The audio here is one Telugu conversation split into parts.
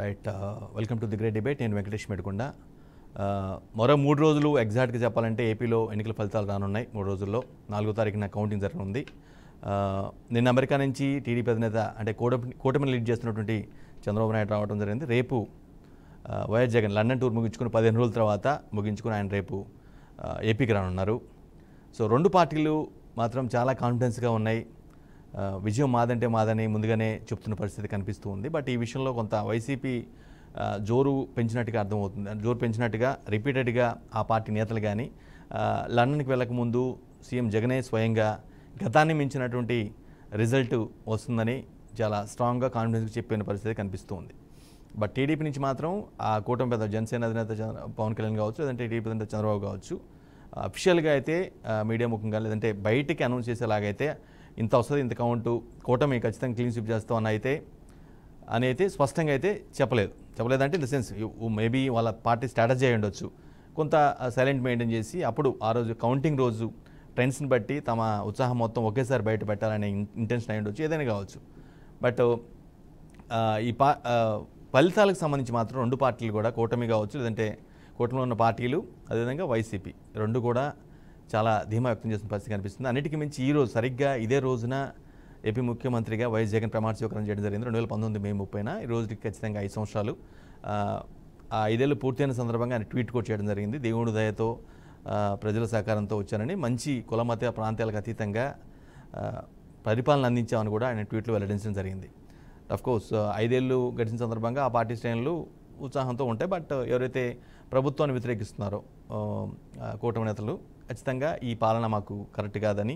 Right welcome to the great debate. నేను వెంకటేష్ మెడకొండ. మరో 3 రోజులు ఎగ్జాక్ట్గా చెప్పాలంటే ఏపీలో ఎన్నికల ఫలితాలు రానున్నాయి. 3 రోజుల్లో 4వ తారీఖున కౌంటింగ్ జరగనుంది. నిన్న అమెరికా నుంచి టీడీపీ అధినేత అంటే కూటమిని లీడ్ చేస్తున్నటువంటి చంద్రబాబు నాయుడు రావడం జరిగింది. రేపు వైఎస్ జగన్ లండన్ టూర్ ముగించుకుని 15 రోజుల తర్వాత ముగించుకుని ఆయన రేపు ఏపీకి రానున్నారు. సో 2 పార్టీలు మాత్రం చాలా కాన్ఫిడెన్స్గా ఉన్నాయి. విజయం మాదంటే మాదని ముందుగానే చెప్తున్న పరిస్థితి కనిపిస్తూ ఉంది. బట్ ఈ విషయంలో కొంత వైసీపీ జోరు పెంచినట్టుగా అర్థమవుతుంది. జోరు పెంచినట్టుగా రిపీటెడ్గా ఆ పార్టీ నేతలు కానీ లండన్కి వెళ్ళకముందు సీఎం జగనే స్వయంగా గతాన్ని మించినటువంటి రిజల్ట్ వస్తుందని చాలా స్ట్రాంగ్గా కాన్ఫిడెన్స్గా చెప్పిన పరిస్థితి కనిపిస్తూ ఉంది. బట్ టీడీపీ నుంచి మాత్రం ఆ కూటమి పెద్ద జనసేన అధినేత పవన్ కళ్యాణ్ కావచ్చు, లేదంటే టీడీపీ అధినేత చంద్రబాబు కావచ్చు, అఫీషియల్గా అయితే మీడియా ముఖంగా లేదంటే బయటికి అనౌన్స్ చేసేలాగైతే ఇంత వస్తుంది, ఇంత కౌంటు, కూటమి ఖచ్చితంగా క్లీన్ స్వీప్ చేస్తామని అయితే స్పష్టంగా అయితే చెప్పలేదంటే ఇన్ ద సెన్స్ మేబీ వాళ్ళ పార్టీ స్ట్రాటజీ అయి ఉండొచ్చు. కొంత సైలెంట్ మెయింటైన్ చేసి అప్పుడు ఆ రోజు కౌంటింగ్ రోజు ట్రెండ్స్ని బట్టి తమ ఉత్సాహం మొత్తం ఒకేసారి బయట పెట్టాలనే ఇంటెన్షన్ అయి ఉండొచ్చు, ఏదైనా కావచ్చు. బట్ ఈ ఫలితాలకు సంబంధించి మాత్రం 2 పార్టీలు కూడా, కూటమి కావచ్చు లేదంటే కూటమిలో ఉన్న పార్టీలు అదేవిధంగా వైసీపీ 2 కూడా చాలా ధీమా వ్యక్తం చేసిన పరిస్థితి కనిపిస్తుంది. అన్నిటికీ మించి ఈరోజు సరిగ్గా ఇదే రోజున ఏపీ ముఖ్యమంత్రిగా వైఎస్ జగన్ ప్రమాణ స్వీకారం చేయడం జరిగింది. 2019 మే 30న ఈ రోజుకి ఖచ్చితంగా 5 సంవత్సరాలు. ఆ 5 ఏళ్ళు పూర్తయిన సందర్భంగా ఆయన ట్వీట్ కూడా చేయడం జరిగింది. దేవుడి దయతో ప్రజల సహకారంతో వచ్చానని, మంచి కులమత ప్రాంతాలకు అతీతంగా పరిపాలన అందించామని కూడా ఆయన ట్వీట్లో వెల్లడించడం జరిగింది. అఫ్కోర్స్ 5 ఏళ్ళు గడిచిన సందర్భంగా ఆ పార్టీ శ్రేణులు ఉత్సాహంతో ఉంటాయి. బట్ ఎవరైతే ప్రభుత్వాన్ని వ్యతిరేకిస్తున్నారో కూటమి నేతలు ఖచ్చితంగా ఈ పాలన మాకు కరెక్ట్ కాదని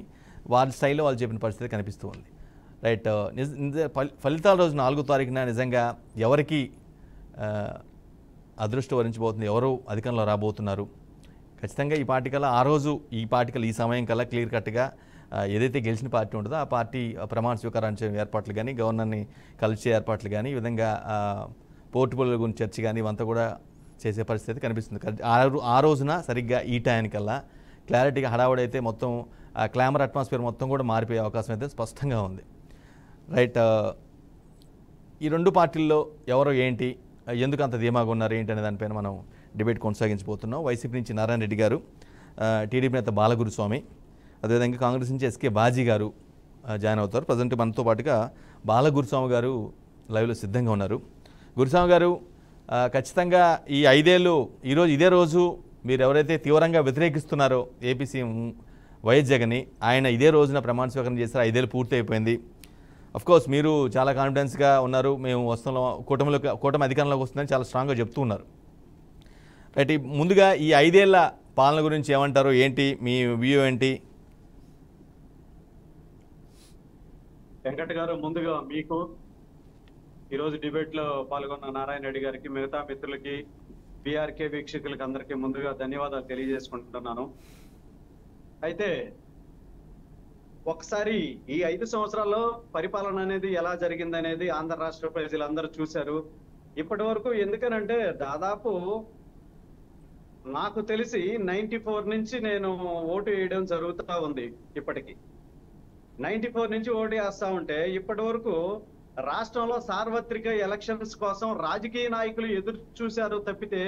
వాళ్ళ స్టైల్లో వాళ్ళు చెప్పిన పరిస్థితి కనిపిస్తూ ఉంది. రైట్, ఫలితాల రోజు 4వ తారీఖున నిజంగా ఎవరికి అదృష్టం వరించబోతుంది, ఎవరు అధికారంలో రాబోతున్నారు, ఖచ్చితంగా ఈ పార్టీ కల్లా ఈ సమయం కల్లా క్లియర్ కట్గా ఏదైతే గెలిచిన పార్టీ ఉంటుందో ఆ పార్టీ ప్రమాణ స్వీకారానికి ఏర్పాట్లు కానీ, గవర్నర్ని కలిసే ఏర్పాట్లు కానీ, ఈ విధంగా పోర్టుబుల్ గురించి చర్చ కానీ ఇవంతా కూడా చేసే పరిస్థితి కనిపిస్తుంది. ఆ రోజున సరిగ్గా ఈ టైంకల్లా క్లారిటీగా హడావుడైతే మొత్తం క్లామర్ అట్మాస్ఫియర్ మొత్తం కూడా మారిపోయే అవకాశం అయితే స్పష్టంగా ఉంది. రైట్, ఈ 2 పార్టీల్లో ఎవరో ఏంటి, ఎందుకు అంత ధీమాగా ఉన్నారు ఏంటి అనే దానిపైన మనం డిబేట్ కొనసాగించబోతున్నాం. వైసీపీ నుంచి నారాయణ రెడ్డి గారు, టీడీపీ నేత బాలగురుస్వామి, అదేవిధంగా కాంగ్రెస్ నుంచి ఎస్కే బాజీ గారు జాయిన్ అవుతారు. ప్రజెంట్ మనతో పాటుగా బాలగురుస్వామి గారు లైవ్లో సిద్ధంగా ఉన్నారు. గురుస్వామి గారు, ఖచ్చితంగా ఈ 5 ఏళ్ళు ఇదే రోజు మీరు ఎవరైతే తీవ్రంగా వ్యతిరేకిస్తున్నారో ఏపీ సీఎం వైఎస్ జగన్ని, ఆయన ఇదే రోజున ప్రమాణ స్వీకారం చేశారు. 5 ఏళ్ళు పూర్తి అయిపోయింది. అఫ్కోర్స్ మీరు చాలా కాన్ఫిడెన్స్గా ఉన్నారు, మేము కూటమి అధికారంలోకి వస్తుందని చాలా స్ట్రాంగ్గా చెప్తూ ఉన్నారు. రైట్, ముందుగా ఈ 5 ఏళ్ల పాలన గురించి ఏమంటారు, ఏంటి మీ వ్యూ ఏంటి? వెంకట గారు, ముందుగా మీకు ఈరోజు డిబేట్లో పాల్గొన్న నారాయణ రెడ్డి గారికి, మిగతా మిత్రులకి, బీఆర్కే వీక్షకులకి అందరికీ ముందుగా ధన్యవాదాలు తెలియజేసుకుంటున్నాను. అయితే ఒకసారి ఈ 5 సంవత్సరాల్లో పరిపాలన అనేది ఎలా జరిగింది అనేది ఆంధ్ర రాష్ట్ర ప్రజలందరూ చూశారు. ఇప్పటి వరకు ఎందుకనంటే దాదాపు నాకు తెలిసి 94 నుంచి నేను ఓటు వేయడం జరుగుతూ ఉంది. ఇప్పటికి 94 నుంచి ఓటు వేస్తా ఉంటే ఇప్పటి వరకు రాష్ట్రంలో సార్వత్రిక ఎలక్షన్స్ కోసం రాజకీయ నాయకులు ఎదురు చూశారు తప్పితే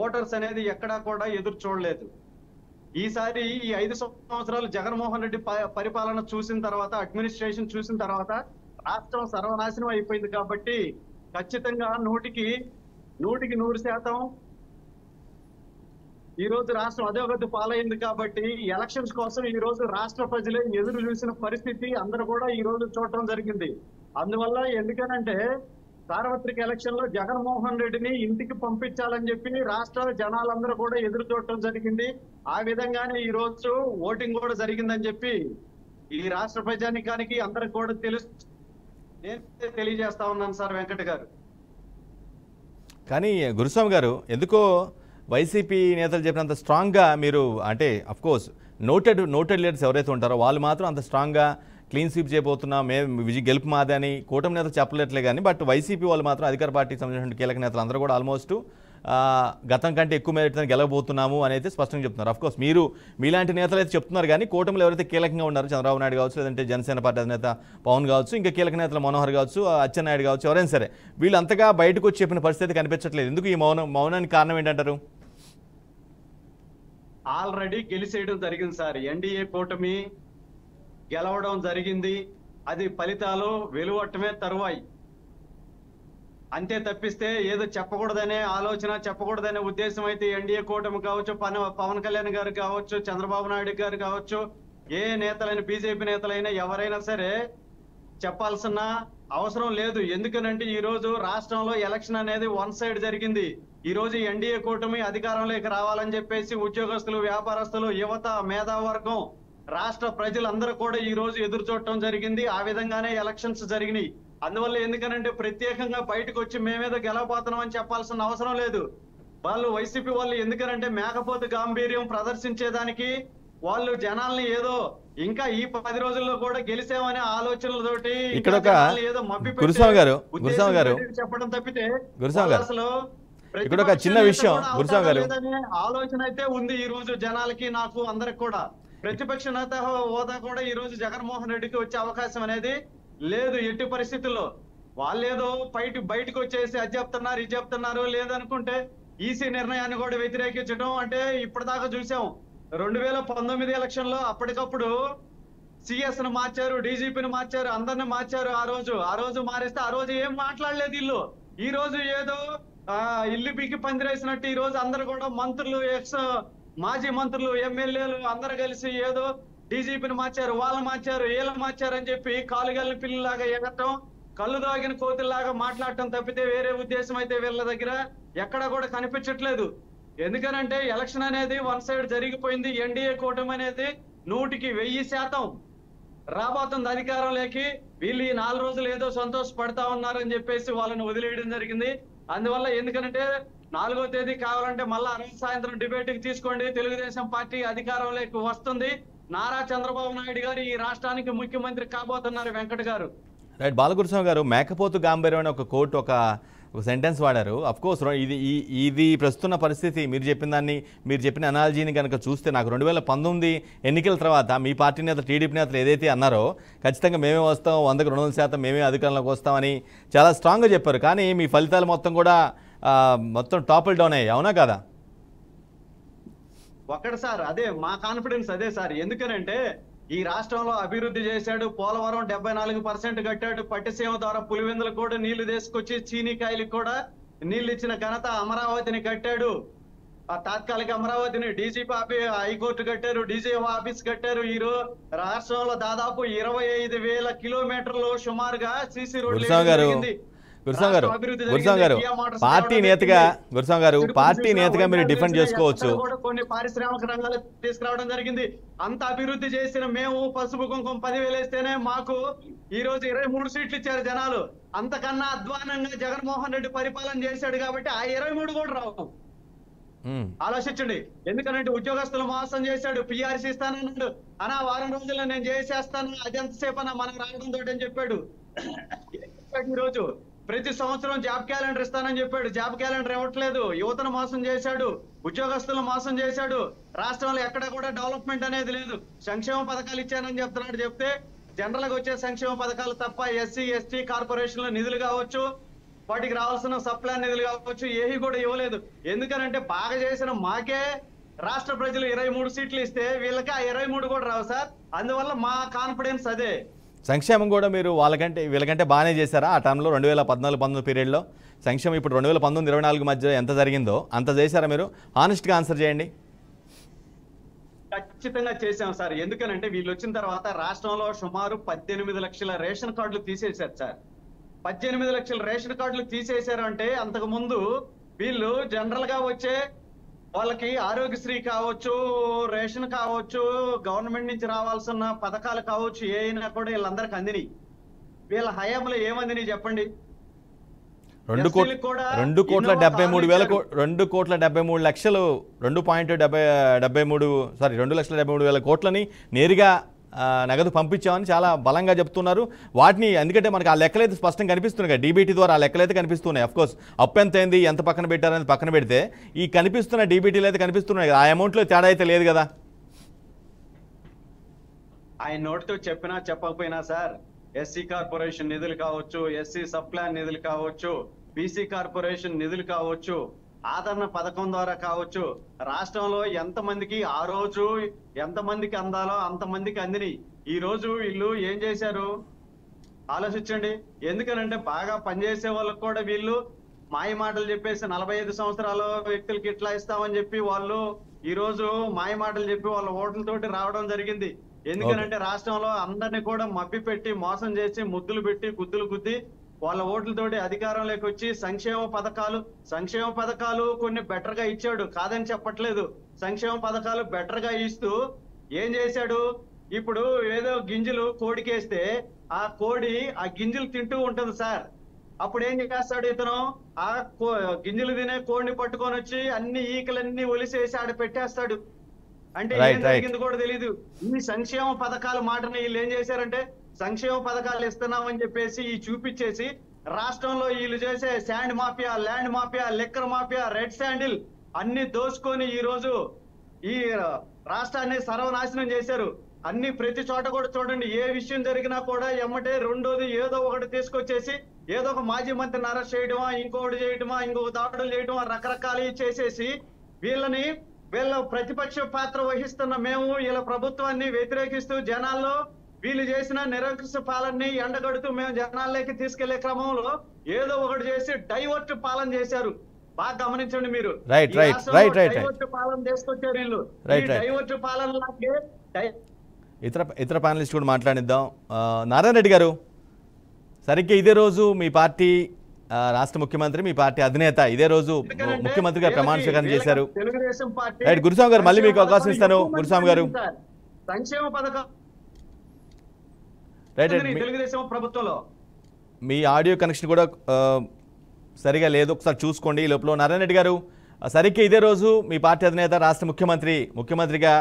ఓటర్స్ అనేది ఎక్కడా కూడా ఎదురు చూడలేదు. ఈసారి ఈ 5 సంవత్సరాలు జగన్మోహన్ రెడ్డి పరిపాలన చూసిన తర్వాత, అడ్మినిస్ట్రేషన్ చూసిన తర్వాత రాష్ట్రం సర్వనాశనం అయిపోయింది. కాబట్టి ఖచ్చితంగా 100కి 100% ఈ రోజు రాష్ట్రం అధోగతి పాలైంది. కాబట్టి ఎలక్షన్స్ కోసం ఈ రోజు రాష్ట్ర ప్రజలే ఎదురు చూసిన పరిస్థితి అందరూ కూడా ఈ రోజు చూడటం జరిగింది. అందువల్ల ఎందుకనంటే సార్వత్రిక ఎలక్షన్ లో జగన్మోహన్ రెడ్డిని ఇంటికి పంపించాలని చెప్పి రాష్ట్ర జనాలందరూ కూడా ఎదురు చూడటం జరిగింది. ఆ విధంగానే ఈ రోజు ఓటింగ్ కూడా జరిగిందని చెప్పి ఈ రాష్ట్ర ప్రజానికానికి అందరికి కూడా నేను తెలియజేస్తా ఉన్నాను సార్ వెంకట గారు. కానీ గురుస్వామి గారు, ఎందుకో వైసీపీ నేతలు చెప్పినంత స్ట్రాంగ్గా మీరు, అంటే అఫ్కోర్స్ నోటెడ్ లీడర్స్ ఎవరైతే ఉంటారో వాళ్ళు మాత్రం అంత స్ట్రాంగ్గా క్లీన్ స్వీప్ చేయబోతున్నాం, గెలుపు మాదని కూటమి నేతలు చెప్పలేట్లే. కానీ బట్ వైసీపీ వాళ్ళు మాత్రం, అధికార పార్టీకి సంబంధించిన కీలక నేతలు అందరూ కూడా ఆల్మోస్ట్ గతం కంటే ఎక్కువ మేరతో గెలవబోతున్నాము అనేది స్పష్టంగా చెప్తున్నారు. అఫ్కోర్స్ మీరు మీలాంటి నేతలు అయితే చెప్తున్నారు, కానీ కూటమిలో ఎవరైతే కీలకంగా ఉన్నారో చంద్రబాబు నాయుడు కావచ్చు, లేదంటే జనసేన పార్టీ అధినేత పవన్ కావచ్చు, ఇంకా కీలక నేతలు మనోహర్ కావచ్చు, అచ్చెన్నాయుడు కావచ్చు, ఎవరైనా సరే వీళ్ళు అంతగా బయటకు వచ్చి చెప్పిన పరిస్థితి కనిపించట్లేదు. ఎందుకు ఈ మౌనానికి కారణం ఏంటంటారు? ఆల్రెడీ గెలిచేయడం జరిగింది సార్. ఎన్డీఏ కూటమి గెలవడం జరిగింది. అది ఫలితాలు వెలువట్టమే తరువాయి. అంతే తప్పిస్తే ఏదో చెప్పకూడదనే ఆలోచన, చెప్పకూడదనే ఉద్దేశం అయితే ఎన్డీఏ కూటమి కావచ్చు, పవన్ కళ్యాణ్ గారు కావచ్చు, చంద్రబాబు నాయుడు గారు కావచ్చు, ఏ నేతలైనా, బీజేపీ నేతలైనా ఎవరైనా సరే చెప్పాల్సిన అవసరం లేదు. ఎందుకనంటే ఈ రోజు రాష్ట్రంలో ఎలక్షన్ అనేది వన్ సైడ్ జరిగింది. ఈ రోజు ఎన్డీఏ కూటమి అధికారంలోకి రావాలని చెప్పేసి ఉద్యోగస్తులు, వ్యాపారస్తులు, యువత, మేధావర్గం, రాష్ట్ర ప్రజలందరూ కూడా ఈ రోజు ఎదురు చూడటం జరిగింది. ఆ విధంగానే ఎలక్షన్స్ జరిగినాయి. అందువల్ల ఎందుకనంటే ప్రత్యేకంగా బయటకు వచ్చి మేమేదో గెలవబోతున్నాం అని చెప్పాల్సిన అవసరం లేదు. వాళ్ళు వైసీపీ వాళ్ళు ఎందుకనంటే మేకపోతు గాంభీర్యం ప్రదర్శించేదానికి వాళ్ళు జనాల్ని ఏదో ఇంకా ఈ 10 రోజుల్లో కూడా గెలిసామనే ఆలోచనలతోటి ఇక్కడ ఒక గురుస్వామి గారు చెప్పడం తప్పితే అసలు ఇక్కడ ఒక చిన్న విషయం గురుస్వామి గారు ఆలోచన అయితే ఉంది ఈ రోజు జనాలకి, నాకు, అందరికి కూడా. ప్రతిపక్ష నేత హోదా కూడా ఈ రోజు జగన్మోహన్ రెడ్డికి వచ్చే అవకాశం అనేది లేదు ఎట్టి పరిస్థితుల్లో. వాళ్ళేదో బయటకు వచ్చేసి అది చెప్తున్నారు, ఇది చెప్తున్నారు. లేదనుకుంటే ఈసీ నిర్ణయాన్ని కూడా వ్యతిరేకించడం. అంటే ఇప్పటిదాకా చూసాం 2019 ఎలక్షన్ లో అప్పటికప్పుడు సిఎస్ ను మార్చారు, డీజీపీని మార్చారు, అందరిని మార్చారు. ఆ రోజు మారిస్తే ఆ రోజు ఏం మాట్లాడలేదు వీళ్ళు. ఈ రోజు ఏదో ఇల్లు పీకి పందిరేసినట్టు ఈ రోజు అందరు కూడా మంత్రులు, మాజీ మంత్రులు, ఎమ్మెల్యేలు అందరు కలిసి ఏదో డీజీపీని మార్చారు, వాళ్ళని మార్చారు, వీళ్ళని మార్చారు అని చెప్పి కాలుగల్ని పిల్లలాగా ఎగటం, కళ్ళు దాగిన కోతుల్లాగా మాట్లాడటం తప్పితే వేరే ఉద్దేశం అయితే వీళ్ళ దగ్గర ఎక్కడా కూడా కనిపించట్లేదు. ఎందుకనంటే ఎలక్షన్ అనేది వన్ సైడ్ జరిగిపోయింది. ఎన్డీఏ కూటమి అనేది 100% రాబోతుంది అధికారంలోకి. వీళ్ళు ఈ 4 రోజులు ఏదో సంతోషపడతా ఉన్నారని చెప్పేసి వాళ్ళని వదిలేయడం జరిగింది. అందువల్ల ఎందుకంటే 4వ తేదీ కావాలంటే మళ్ళా సాయంత్రం డిబేట్ కి తీసుకోండి. తెలుగుదేశం పార్టీ అధికారంలోకి వస్తుంది. నారా చంద్రబాబు నాయుడు గారు ఈ రాష్ట్రానికి ముఖ్యమంత్రి కాబోతున్నారు. వెంకట గారు రైట్. బాలగురుస్వామి గారు, మేకపోతు గాంభీర్యం అనే ఒక కోర్టు ఒక సెంటెన్స్ వాడారు. అఫ్కోర్స్ ఇది ప్రస్తున్న పరిస్థితి మీరు చెప్పిన అనాలజీని కనుక చూస్తే నాకు 2019 ఎన్నికల తర్వాత మీ పార్టీ నేత, టీడీపీ నేతలు ఏదైతే అన్నారో ఖచ్చితంగా మేమే వస్తాం, 100కు 200% మేమే అధికారంలోకి వస్తామని చాలా స్ట్రాంగ్గా చెప్పారు. కానీ మీ ఫలితాలు మొత్తం టాపుల్ డౌన్ అయ్యాయి, అవునా కదా? ఒక్కటి సార్, అదే మా కాన్ఫిడెన్స్ అదే సార్. ఎందుకనంటే ఈ రాష్ట్రంలో అభివృద్ధి చేశాడు. పోలవరం 74% కట్టాడు. పట్టిసీమ ద్వారా పులివెందులకు కూడా నీళ్లు తీసుకొచ్చి చీనీకాయలకు కూడా నీళ్లు ఇచ్చిన ఘనత. అమరావతిని కట్టాడు, ఆ తాత్కాలిక అమరావతిని. డీజీపీ హైకోర్టు కట్టారు, డీజీపీ ఆఫీస్ కట్టారు. ఈ రాష్ట్రంలో దాదాపు 25,000 కిలోమీటర్లు సుమారుగా సీసీ రోడ్లు జరిగింది. గురుస్వామి గారు పార్టీ నేతగా మీరు డిఫెండ్ చేసుకోవచ్చు. కొన్ని పారిశ్రామిక రంగాలు తీసుకురావడం జరిగింది. అంత అభివృద్ధి చేసిన మేము పసుపు కుంకుమ 10,000 వేస్తేనే మాకు ఈ రోజు 23 సీట్లు ఇచ్చారు జనాలు. అంతకన్నా అధ్వానంగా జగన్మోహన్ రెడ్డి పరిపాలన చేశాడు కాబట్టి ఆ 23 కూడా రావు. ఆలోచించండి. ఎందుకంటే ఉద్యోగస్తులు మోసం చేశాడు. పిఆర్సీ ఇస్తానన్నాడు, అనా వారం రోజుల్లో నేను చేసేస్తాను, అది ఎంతసేపు అన్నా మనకు రావడం తోటి అని చెప్పాడు. ఈ రోజు ప్రతి సంవత్సరం జాబ్ క్యాలెండర్ ఇస్తానని చెప్పాడు, జాబ్ క్యాలెండర్ ఇవ్వట్లేదు. యువతను మోసం చేశాడు, ఉద్యోగస్తులను మోసం చేశాడు. రాష్ట్రంలో ఎక్కడ కూడా డెవలప్మెంట్ అనేది లేదు. సంక్షేమ పథకాలు ఇచ్చానని చెప్తున్నాడు. చెప్తే జనరల్ గా వచ్చే సంక్షేమ పథకాలు తప్ప ఎస్సీ, ఎస్టీ కార్పొరేషన్ల నిధులు కావచ్చు, వాటికి రావాల్సిన సప్లై నిధులు కావచ్చు, ఏవి కూడా ఇవ్వలేదు. ఎందుకనంటే బాగా చేసిన మాకే రాష్ట్ర ప్రజలు 23 సీట్లు ఇస్తే వీళ్ళకి ఆ 23 కూడా రావు సార్. అందువల్ల మా కాన్ఫిడెన్స్ అదే. సంక్షేమం కూడా మీరు వీళ్ళకంటే బాగానే చేశారా ఆ టైంలో? 2014-19 పీరియడ్లో సంక్షేమం ఇప్పుడు 2019-24 మధ్య ఎంత జరిగిందో అంత చేశారా మీరు? హానెస్ట్గా ఆన్సర్ చేయండి. ఖచ్చితంగా చేశాం సార్. ఎందుకనంటే వీళ్ళు వచ్చిన తర్వాత రాష్ట్రంలో సుమారు 18 లక్షల రేషన్ కార్డులు తీసేశారు సార్. 18 లక్షల రేషన్ కార్డులు తీసేశారు అంటే అంతకు ముందు వీళ్ళు జనరల్ గా వచ్చే వాళ్ళకి ఆరోగ్యశ్రీ కావచ్చు, రేషన్ కావచ్చు, గవర్నమెంట్ నుంచి రావాల్సిన పథకాలు కావచ్చు, ఏ అయినా కూడా వీళ్ళందరికి అందినాయి. వీళ్ళ హయాంలో ఏమందినాయి చెప్పండి? 2,73,000 కోట్లని నేరుగా నగదు పంపించామని చాలా బలంగా చెప్తున్నారు. వాటిని ఎందుకంటే మనకి ఆ లెక్కలైతే స్పష్టంగా కనిపిస్తున్నాయి కదా, డీబీటీ ద్వారా ఆ లెక్కలైతే కనిపిస్తున్నాయి. అఫ్కోర్స్ అప్పు ఎంత అయింది, ఎంత పక్కన పెట్టారనేది పక్కన పెడితే ఈ కనిపిస్తున్న డీబీటీలు అయితే కనిపిస్తున్నాయి కదా, ఆ అమౌంట్లో తేడా అయితే లేదు కదా. ఆయన నోటితో చెప్పినా చెప్పకపోయినా సార్, ఎస్సీ కార్పొరేషన్ నిధులు కావచ్చు, ఎస్సీ సబ్ ప్లాన్ నిధులు కావచ్చు, బీసీ కార్పొరేషన్ నిధులు కావచ్చు, ఆదరణ పథకం ద్వారా కావచ్చు, రాష్ట్రంలో ఎంతమందికి ఆ రోజు ఎంతమందికి అందాలో అంతమందికి అందిని. ఈ రోజు వీళ్ళు ఏం చేశారు ఆలోచించండి. ఎందుకనంటే బాగా పనిచేసే వాళ్ళకు కూడా వీళ్ళు మాయ మాటలు చెప్పేసి 45 సంవత్సరాల వ్యక్తులకి ఇట్లా ఇస్తామని చెప్పి వాళ్ళు ఈ రోజు మాయ మాటలు చెప్పి వాళ్ళ ఓట్లతోటి రావడం జరిగింది. ఎందుకనంటే రాష్ట్రంలో అందరినీ కూడా మభ్య పెట్టి మోసం చేసి ముద్దులు పెట్టి గుద్దులు గుద్ది వాళ్ళ ఓట్లతోటి అధికారంలోకి వచ్చి సంక్షేమ పథకాలు కొన్ని బెటర్ గా ఇచ్చాడు, కాదని చెప్పట్లేదు. సంక్షేమ పథకాలు బెటర్ గా ఇస్తూ ఏం చేశాడు, ఇప్పుడు ఏదో గింజలు కోడికేస్తే ఆ కోడి ఆ గింజలు తింటూ ఉంటుంది సార్. అప్పుడు ఏం చేస్తాడు ఇతను, ఆ గింజలు తినే కోడిని పట్టుకొని వచ్చి అన్ని ఈకలన్నీ ఒలిసేసి ఆడ పెట్టేస్తాడు. అంటే ఏం జరిగింది కూడా తెలీదు. ఈ సంక్షేమ పథకాల మాటని వీళ్ళు ఏం చేశారంటే, సంక్షేమ పథకాలు ఇస్తున్నామని చెప్పేసి ఈ చూపించేసి రాష్ట్రంలో వీళ్ళు చేసే sand mafia, land mafia, liquor mafia, red sandal అన్ని దోచుకొని ఈ రోజు ఈ రాష్ట్రాన్ని సర్వనాశనం చేశారు. అన్ని ప్రతి చోట కూడా చూడండి, ఏ విషయం జరిగినా కూడా ఎమ్మటే రెండోది ఏదో ఒకటి తీసుకొచ్చేసి ఏదో ఒక మాజీ మంత్రిని అరెస్ట్ చేయడమా, ఇంకొకటి చేయడమా, ఇంకొక దాడులు చేయడమా, రకరకాలు చేసేసి వీళ్ళ ప్రతిపక్ష పాత్ర వహిస్తున్న మేము వీళ్ళ ప్రభుత్వాన్ని వ్యతిరేకిస్తూ జనాల్లో వీళ్ళు చేసిన నిరంకుశ పాలనని ఎండగడుతూ మేము జనాల్లోకి తీసుకెళ్లే క్రమంలో ఏదో ఒకటి చేసి డైవర్ట్ పాలన చేశారు. బాగా గమనించండి మీరు. డైవర్ట్ పాలన తీసుకొచ్చారు వీళ్ళు. డైవర్ట్ పాలనలాగే ఇతర ప్యానలిస్ట్ కూడా మాట్లాడిద్దాం. నారాయణ రెడ్డి గారు, సరిగ్గా ఇదే రోజు మీ పార్టీ రాష్ట్ర ముఖ్యమంత్రి, మీ పార్టీ అధినేత ఇదే రోజు ముఖ్యమంత్రిగా ప్రమాణ స్వీకారం చేశారు. తెలుగుదేశం పార్టీ. రైట్ గురుస్వామి గారు, మళ్ళీ మీకు అవకాశం ఇస్తాను. గురుస్వామి గారు, సంక్షేమ పథకం తెలుగుదేశం ప్రభుత్వంలో మీ ఆడియో కనెక్షన్ కూడా సరిగా లేదు, ఒకసారి చూసుకోండి. ఈ లోపల నారాయణ రెడ్డి గారు, సరిగ్గా ఇదే రోజు మీ పార్టీ అధినేత రాష్ట్ర ముఖ్యమంత్రిగా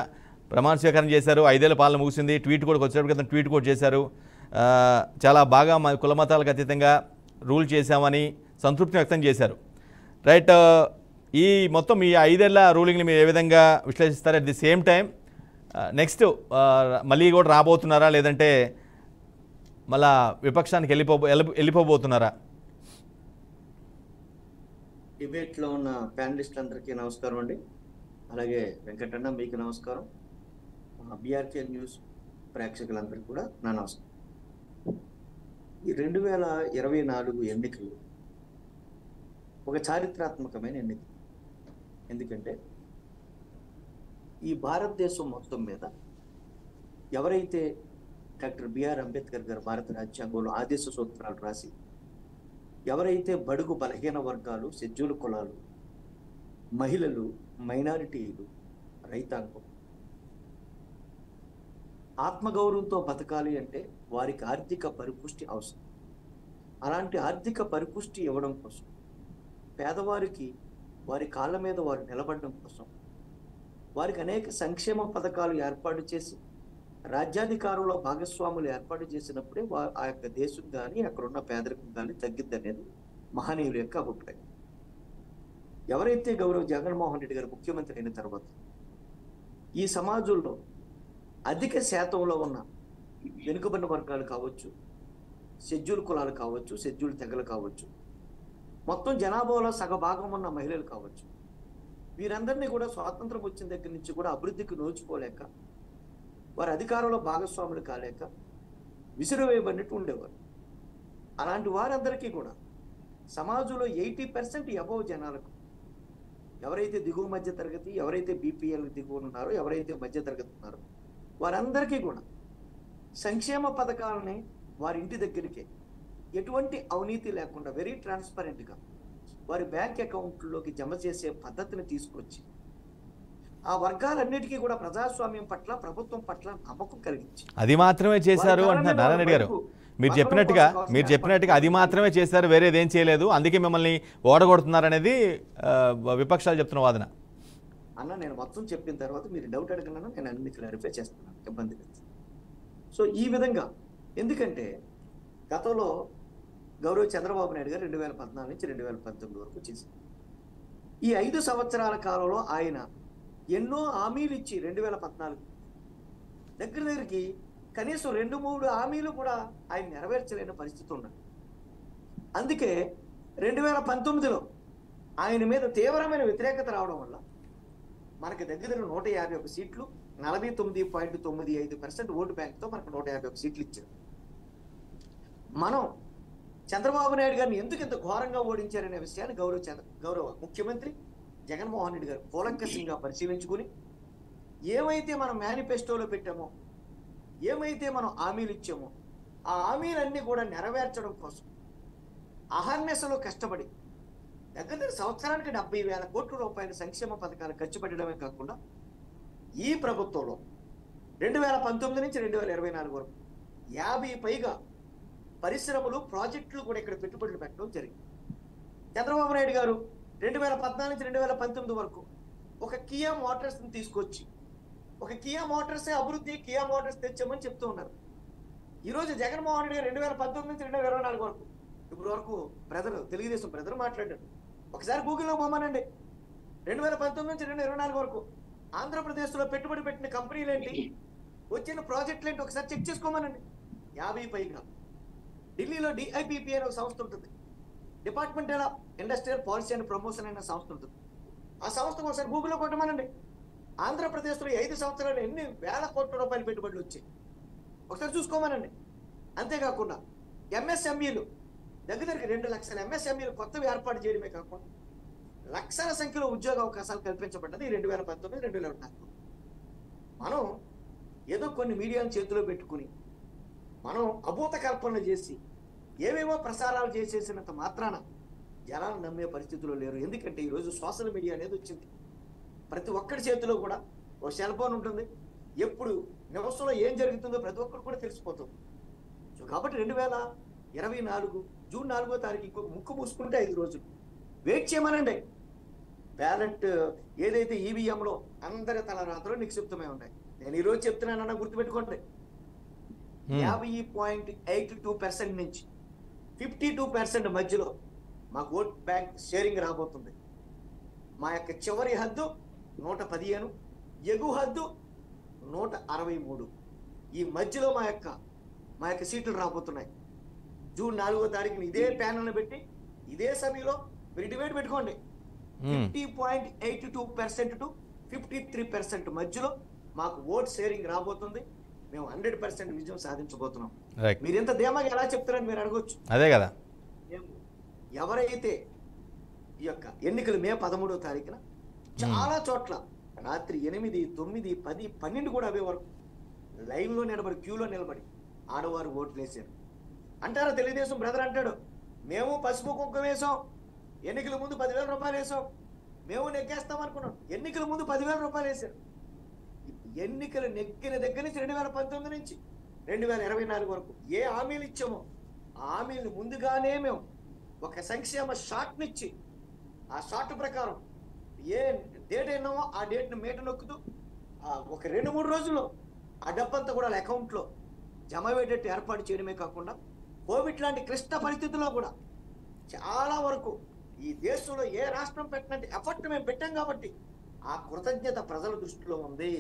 ప్రమాణ స్వీకారం చేశారు. 5 ఏళ్ల పాలన ముగిసింది. ట్వీట్ కూడా వచ్చేటప్పుడు కదా ట్వీట్ కూడా చేశారు. చాలా బాగా మా కుల మతాలకు అతీతంగా రూల్ చేశామని సంతృప్తి వ్యక్తం చేశారు. రైట్, ఈ మొత్తం ఈ 5 ఏళ్ల రూలింగ్ని మీరు ఏ విధంగా విశ్లేషిస్తారు? At the same time next మళ్ళీ కూడా రాబోతున్నారా, లేదంటే మళ్ళా విపక్షానికి వెళ్ళిపోబోతున్నారా? డిబేట్లో ఉన్న ప్యానలిస్టులందరికీ నమస్కారం అండి. అలాగే వెంకటన్న మీకు నమస్కారం. బీఆర్కే న్యూస్ ప్రేక్షకులందరికీ కూడా నా నమస్కారం. ఈ 2024 ఎన్నికలు ఒక చారిత్రాత్మకమైన ఎన్నిక. ఎందుకంటే ఈ భారతదేశం మొత్తం మీద ఎవరైతే డాక్టర్ బిఆర్ అంబేద్కర్ గారు భారత రాజ్యాంగంలో ఆదేశ సూత్రాలు రాసి ఎవరైతే బడుగు బలహీన వర్గాలు, షెడ్యూల్ కులాలు, మహిళలు, మైనారిటీలు, రైతాంగం ఆత్మగౌరవంతో బతకాలి అంటే వారికి ఆర్థిక పరిపుష్టి అవసరం. అలాంటి ఆర్థిక పరిపుష్టి ఇవ్వడం కోసం, పేదవారికి వారి కాళ్ళ మీద వారు నిలబడడం కోసం వారికి అనేక సంక్షేమ పథకాలు ఏర్పాటు చేసి రాజ్యాధికారంలో భాగస్వాములు ఏర్పాటు చేసినప్పుడే ఆ యొక్క దేశం కానీ అక్కడున్న పేదరికం కానీ తగ్గిద్ది అనేది మహనీయుల యొక్క అభిప్రాయం. ఎవరైతే గౌరవ జగన్మోహన్ రెడ్డి గారు ముఖ్యమంత్రి అయిన తర్వాత ఈ సమాజంలో అధిక శాతంలో ఉన్న వెనుకబడిన వర్గాలు కావచ్చు, షెడ్యూల్ కులాలు కావచ్చు, షెడ్యూల్ తెగలు కావచ్చు, మొత్తం జనాభాలో సగభాగం ఉన్న మహిళలు కావచ్చు, వీరందరినీ కూడా స్వాతంత్రం వచ్చిన దగ్గర నుంచి కూడా అభివృద్ధికి నోచుకోలేక, వారి అధికారంలో భాగస్వాములు కాలేక విసిరివేయబడినట్టు ఉండేవారు. అలాంటి వారందరికీ కూడా సమాజంలో 80% అబవ్ జనాలకు, ఎవరైతే దిగువ మధ్య తరగతి, ఎవరైతే బీపీఎల్ దిగువ ఉన్నారో, ఎవరైతే మధ్య తరగతి ఉన్నారో వారందరికీ కూడా సంక్షేమ పథకాలని వారి ఇంటి దగ్గరికే ఎటువంటి అవినీతి లేకుండా వెరీ ట్రాన్స్పరెంట్గా వారి బ్యాంక్ అకౌంట్లోకి జమ చేసే పద్ధతిని తీసుకొచ్చి ఆ వర్గాలన్నిటికీ కూడా ప్రజాస్వామ్యం పట్ల, ప్రభుత్వం పట్ల నమ్మకం కలిగించి అది మాత్రమే చేశారు అంటున్నారు నారాయణ రెడ్డి గారు. మీరు చెప్పినట్టుగా అది మాత్రమే చేశారు, వేరేది ఏం చేయలేదు, అందుకే మిమ్మల్ని ఓడగొడుతున్నారు అనేది విపక్షాలు చెప్తున్న వాదన. అన్న నేను మొత్తం చెప్పిన తర్వాత మీరు డౌట్ అడగలను, నేను అన్ని క్లారిఫై చేస్తున్నాను, ఇబ్బంది లేదు. సో ఈ విధంగా, ఎందుకంటే గతంలో గౌరవ చంద్రబాబు నాయుడు గారు 2014 నుంచి 2019 వరకు చేశారు. ఈ 5 సంవత్సరాల కాలంలో ఆయన ఎన్నో హామీలు ఇచ్చి 2014 దగ్గరికి కనీసం 2-3 హామీలు కూడా ఆయన నెరవేర్చలేని పరిస్థితి ఉన్నది. అందుకే 2019లో ఆయన మీద తీవ్రమైన వ్యతిరేకత రావడం వల్ల మనకి దగ్గర 151 సీట్లు, 49.95% ఓటు బ్యాంక్తో మనకు 151 సీట్లు ఇచ్చారు. మనం చంద్రబాబు నాయుడు గారిని ఎందుకు ఇంత ఘోరంగా ఓడించారనే విషయాన్ని గౌరవ ముఖ్యమంత్రి జగన్మోహన్ రెడ్డి గారు కూలంకషంగా పరిశీలించుకుని, ఏమైతే మనం మేనిఫెస్టోలో పెట్టామో, ఏమైతే మనం హామీలు ఇచ్చామో, ఆ హామీలన్నీ కూడా నెరవేర్చడం కోసం అహర్నిశలో కష్టపడి దగ్గర సంవత్సరానికి 70,000 కోట్ల రూపాయల సంక్షేమ పథకాలు ఖర్చు పెట్టడమే కాకుండా ఈ ప్రభుత్వంలో 2019 నుంచి 2024 వరకు 50 పైగా పరిశ్రమలు, ప్రాజెక్టులు కూడా ఇక్కడ పెట్టుబడులు పెట్టడం జరిగింది. చంద్రబాబు నాయుడు గారు 2014 నుంచి 2019 వరకు ఒక కియా మోటార్స్ని తీసుకొచ్చి, ఒక కియా మోటార్సే అభివృద్ధి, కియా మోటార్స్ తెచ్చామని చెప్తూ ఉన్నారు. ఈరోజు జగన్మోహన్ రెడ్డి గారు 2019 నుంచి 2024 వరకు ఇప్పుడు వరకు తెలుగుదేశం ప్రజలు మాట్లాడారు. ఒకసారి గూగుల్లో పోమానండి. 2019 నుంచి 2024 వరకు ఆంధ్రప్రదేశ్లో పెట్టుబడి పెట్టిన కంపెనీలు ఏంటి, వచ్చిన ప్రాజెక్టులు ఏంటి ఒకసారి చెక్ చేసుకోమనండి. 50 పైగా. ఢిల్లీలో డిఐపిపి అనే ఒక సంస్థ ఉంటుంది, departmental of industrial policy and promotion అనే సంస్థ ఉంటుంది. ఆ సంస్థకు ఒకసారి గూగుల్లో కొట్టమనండి. ఆంధ్రప్రదేశ్లో 5 సంవత్సరాలు ఎన్ని వేల కోట్ల రూపాయల పెట్టుబడులు వచ్చాయి ఒకసారి చూసుకోమనండి. అంతేకాకుండా ఎంఎస్ఎంఈలు దగ్గరికి 2 లక్షల ఎంఎస్ఎంఈలు కొత్తవి ఏర్పాటు చేయడమే కాకుండా లక్షల సంఖ్యలో ఉద్యోగ అవకాశాలు కల్పించబడ్డది 2019, 2024. మనం ఏదో కొన్ని మీడియాను చేతిలో పెట్టుకుని మనం అభూత కల్పనలు చేసి ఏవేవో ప్రసారాలు చేసేసినంత మాత్రాన జనాలు నమ్మే పరిస్థితుల్లో లేరు. ఎందుకంటే ఈరోజు సోషల్ మీడియా అనేది వచ్చింది. ప్రతి ఒక్కరి చేతిలో కూడా ఒక సెల్ ఫోన్ ఉంటుంది. ఎప్పుడు నివసంలో ఏం జరుగుతుందో ప్రతి ఒక్కరు కూడా తెలిసిపోతుంది. సో కాబట్టి 2024 జూన్ 4వ తారీఖు ఇంకొక ముక్కు మూసుకుంటే 5 రోజులు వెయిట్ చేయమనండి. బ్యాలెట్ ఏదైతే ఈవీఎంలో అందరి తలరాత్రులు నిక్షిప్తమై ఉన్నాయి. నేను ఈరోజు చెప్తున్నానన్నా గుర్తుపెట్టుకోండి. 50.82% నుంచి 52% మధ్యలో మాకు ఓట్ బ్యాంక్ షేరింగ్ రాబోతుంది. మా యొక్క చివరి హద్దు 115, ఎగువ హద్దు 163. ఈ మధ్యలో మా యొక్క సీట్లు రాబోతున్నాయి. జూన్ 4వ తారీఖున ఇదే ప్యానల్ని పెట్టి ఇదే సమయంలో మీరు డిబేట్ పెట్టుకోండి. 50.82% టు 53% మధ్యలో మాకు ఓట్ షేరింగ్ రాబోతుంది. మేము 100% విజయం సాధించబోతున్నాం. మీరు ఎంత ధీమాగా ఎలా చెప్తారని మీరు అడగొచ్చు. అదే కదా, ఎవరైతే ఈ యొక్క ఎన్నికలు మే 13వ తారీఖున చాలా చోట్ల రాత్రి 8, 9, 10, 12 కూడా అవే వరకు లైన్లో నిలబడి, క్యూలో నిలబడి ఆడవారు ఓట్లు వేసారు. అంటారా తెలుగుదేశం బ్రదర్ అంటాడు, మేము పసుపు కుంకుమ వేసాం, ఎన్నికల ముందు 10,000 రూపాయలు వేసాం, మేము నెగ్గేస్తాం అనుకున్నాం. ఎన్నికల ముందు 10,000 రూపాయలు వేశారు. ఎన్నికలు నెగ్గిన దగ్గర నుంచి 2019 నుంచి 2024 వరకు ఏ హామీలు ఇచ్చామో ఆ హామీలు ముందుగానే మేము ఒక సంక్షేమ షాట్నిచ్చి ఆ షాట్ ప్రకారం ఏ డేట్ అయినామో ఆ డేట్ని మీట నొక్కుతూ ఒక 2-3 రోజుల్లో ఆ డబ్బంతా కూడా వాళ్ళ అకౌంట్లో జమ అయ్యేటట్టు ఏర్పాటు చేయడమే కాకుండా కోవిడ్ లాంటి క్లిష్ట పరిస్థితుల్లో కూడా చాలా వరకు ఈ దేశంలో ఏ రాష్ట్రం పెట్టినట్టు ఎఫర్ట్ మేము పెట్టాం కాబట్టి ఆ కృతజ్ఞత ప్రజల దృష్టిలో ఉంది.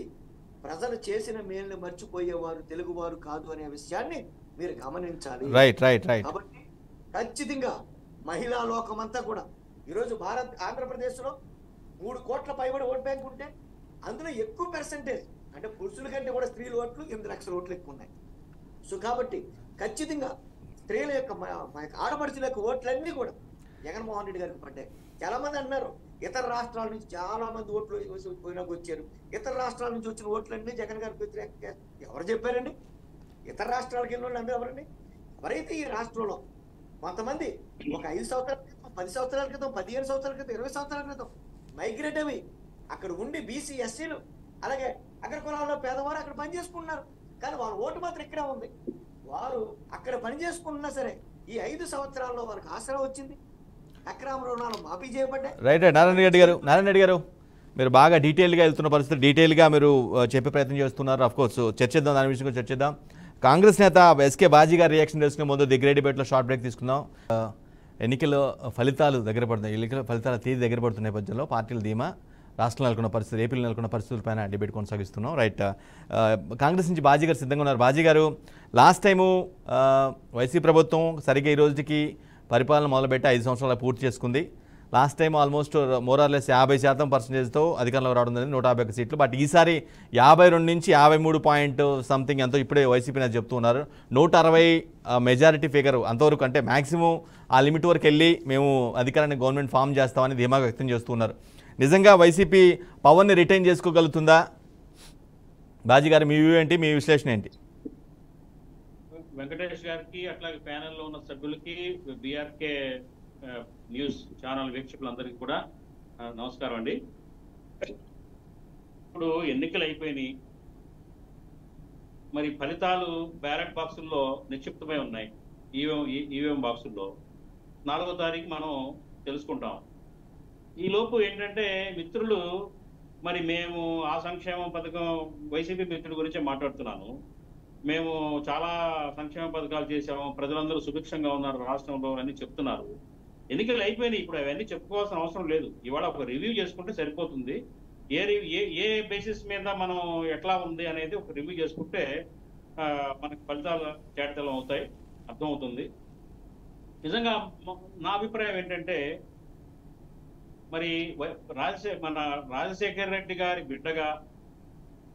ప్రజలు చేసిన మేలుని మర్చిపోయేవారు తెలుగువారు కాదు అనే విషయాన్ని మీరు గమనించాలి. కాబట్టి ఖచ్చితంగా మహిళా లోకమంతా కూడా ఈరోజు ఆంధ్రప్రదేశ్లో 3 కోట్ల పైబడి ఓట్ బ్యాంక్ ఉంటే అందులో ఎక్కువ పర్సెంటేజ్ అంటే పురుషుల కంటే కూడా స్త్రీల ఓట్లు 8 లక్షల ఓట్లు ఎక్కువ ఉన్నాయి. సో కాబట్టి ఖచ్చితంగా స్త్రీల యొక్క ఆడపడుచుల యొక్క ఓట్లన్నీ కూడా జగన్మోహన్ రెడ్డి గారికి పడ్డాయి. చాలా మంది అన్నారు ఇతర రాష్ట్రాల నుంచి చాలా మంది ఓట్లు పోయినాకు వచ్చారు, ఇతర రాష్ట్రాల నుంచి వచ్చిన ఓట్లన్నీ జగన్ గారికి వ్యతిరేకంగా. ఎవరు చెప్పారండి? ఇతర రాష్ట్రాలకు వెళ్ళిన వాళ్ళు అందరూ ఎవరండి? ఎవరైతే ఈ రాష్ట్రంలో కొంతమంది ఒక 5 సంవత్సరాల క్రితం, 10 సంవత్సరాల క్రితం, 15 సంవత్సరాల క్రితం, 20 సంవత్సరాల క్రితం మైగ్రేట్ అవి అక్కడ ఉండి బీసీ, ఎస్సీలు అలాగే అగ్ర కులాల్లో పేదవారు అక్కడ పని చేసుకుంటున్నారు. కానీ వాళ్ళ ఓటు మాత్రం ఇక్కడే ఉంది. వారు అక్కడ పని చేసుకుంటున్నా సరే ఈ 5 సంవత్సరాల్లో వారికి ఆసరా వచ్చింది. అక్రమ రుణాలు మాఫీ చేయబడ్డాయి. రైట్. నారాయణ రెడ్డి గారు మీరు బాగా డీటెయిల్గా వెళ్తున్న పరిస్థితి, డీటెయిల్గా మీరు చెప్పే ప్రయత్నం చేస్తున్నారు. అఫ్కోర్స్ చర్చిద్దాం, దాని విషయం చర్చిద్దాం. కాంగ్రెస్ నేత ఎస్కే బాజీ గారి రియాక్షన్ తెలుసుకునే ముందు ది గ్రేట్ డిబేట్లో షార్ట్ బ్రేక్ తీసుకుందాం. ఎన్నికల ఫలితాలు దగ్గర పడుతున్నాయి. ఎన్నికల ఫలితాల తేదీ దగ్గర పడుతున్న నేపథ్యంలో పార్టీల ధీమా, రాష్ట్రంలో నెలకొన్న పరిస్థితులు, ఏపీలో నెలకొన్న పరిస్థితులపైన డిబేట్ కొనసాగిస్తున్నాం. రైట్, కాంగ్రెస్ నుంచి బాజీ గారు సిద్ధంగా ఉన్నారు. బాజీ గారు, లాస్ట్ టైము వైసీపీ ప్రభుత్వం సరిగ్గా ఈ రోజుకి పరిపాలన మొదలుపెట్టి 5 సంవత్సరాలు పూర్తి చేసుకుంది. లాస్ట్ టైం ఆల్మోస్ట్ మోరార్లెస్ 50% అధికారంలో రావడం జరిగింది, 151 సీట్లు. బట్ ఈసారి 52 నుంచి 53 పాయింట్ సంథింగ్ ఎంతో ఇప్పుడే వైసీపీ నేత చెప్తూ ఉన్నారు. 160 మెజారిటీ ఫిగర్ అంతవరకు, అంటే మ్యాక్సిమం ఆ లిమిట్ వరకు వెళ్ళి మేము అధికారాన్ని గవర్నమెంట్ ఫామ్ చేస్తామని ధీమాగా వ్యక్తం చేస్తున్నారు. నిజంగా వైసీపీ పవర్ని రిటైన్ చేసుకోగలుగుతుందా? బాజీ గారు, మీ వ్యూ ఏంటి, మీ విశ్లేషణ ఏంటి? వెంకటేష్ గారికి, అట్లాగే ప్యానెల్లో ఉన్న సభ్యులకి, బీఆర్కే న్యూస్ ఛానల్ వీక్షకులందరికీ కూడా నమస్కారం అండి. ఇప్పుడు ఎన్నికలు అయిపోయినాయి, మరి ఫలితాలు బ్యాలెట్ బాక్సుల్లో నిక్షిప్తమై ఉన్నాయి. ఈవీఎం బాక్సుల్లో 4వ తారీఖు మనం తెలుసుకుంటాం. ఈ లోపు ఏంటంటే మిత్రులు, మరి మేము ఆ సంక్షేమ పథకం, వైసీపీ మిత్రుల గురించే మాట్లాడుతున్నాను. మేము చాలా సంక్షేమ పథకాలు చేసాము, ప్రజలందరూ సుభిక్షంగా ఉన్నారు రాష్ట్రంలో అని చెప్తున్నారు. ఎన్నికలు అయిపోయినాయి, ఇప్పుడు అవన్నీ చెప్పుకోవాల్సిన అవసరం లేదు. ఇవాళ ఒక రివ్యూ చేసుకుంటే సరిపోతుంది. ఏ బేసిస్ మీద మనం ఎట్లా ఉంది అనేది ఒక రివ్యూ చేసుకుంటే మనకి ఫలితాలు తేటతెల్లం అవుతాయి, అర్థమవుతుంది. నిజంగా నా అభిప్రాయం ఏంటంటే, మరి మన రాజశేఖర్ రెడ్డి గారి బిడ్డగా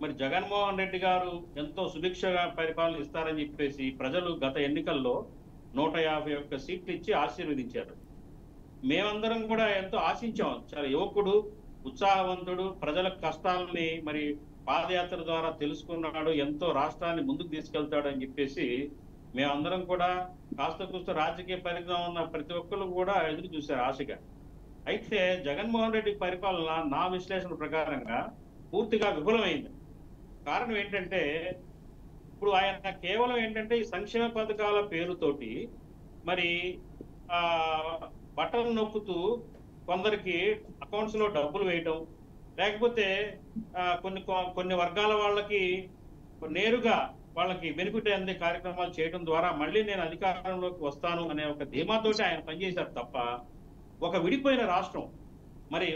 మరి జగన్మోహన్ రెడ్డి గారు ఎంతో సుభిక్షగా పరిపాలన ఇస్తారని చెప్పేసి ప్రజలు గత ఎన్నికల్లో 151 సీట్లు ఇచ్చి ఆశీర్వదించారు. మేమందరం కూడా ఎంతో ఆశించాం. చాలా యువకుడు, ఉత్సాహవంతుడు, ప్రజల కష్టాలని మరి పాదయాత్ర ద్వారా తెలుసుకున్నాడు, ఎంతో రాష్ట్రాన్ని ముందుకు తీసుకెళ్తాడు అని చెప్పేసి మేమందరం కూడా కాస్త కూస్త రాజకీయ పరిజ్ఞానం ఉన్న ప్రతి ఒక్కరు కూడా ఎదురు చూశారు ఆశగా. అయితే జగన్మోహన్ రెడ్డి పరిపాలన నా విశ్లేషణ ప్రకారంగా పూర్తిగా విఫలమైంది. కారణం ఏంటంటే, ఇప్పుడు ఆయన కేవలం ఏంటంటే ఈ సంక్షేమ పథకాల పేరుతోటి మరి బటన్ నొక్కుతూ కొందరికి అకౌంట్స్ లో డబ్బులు వేయటం, లేకపోతే కొన్ని వర్గాల వాళ్ళకి నేరుగా వాళ్ళకి బెనిఫిట్ అందే కార్యక్రమాలు చేయడం ద్వారా మళ్ళీ నేను అధికారంలోకి వస్తాను అనే ఒక ధీమాతోటి ఆయన పనిచేశారు తప్ప, ఒక విడిపోయిన రాష్ట్రం, మరి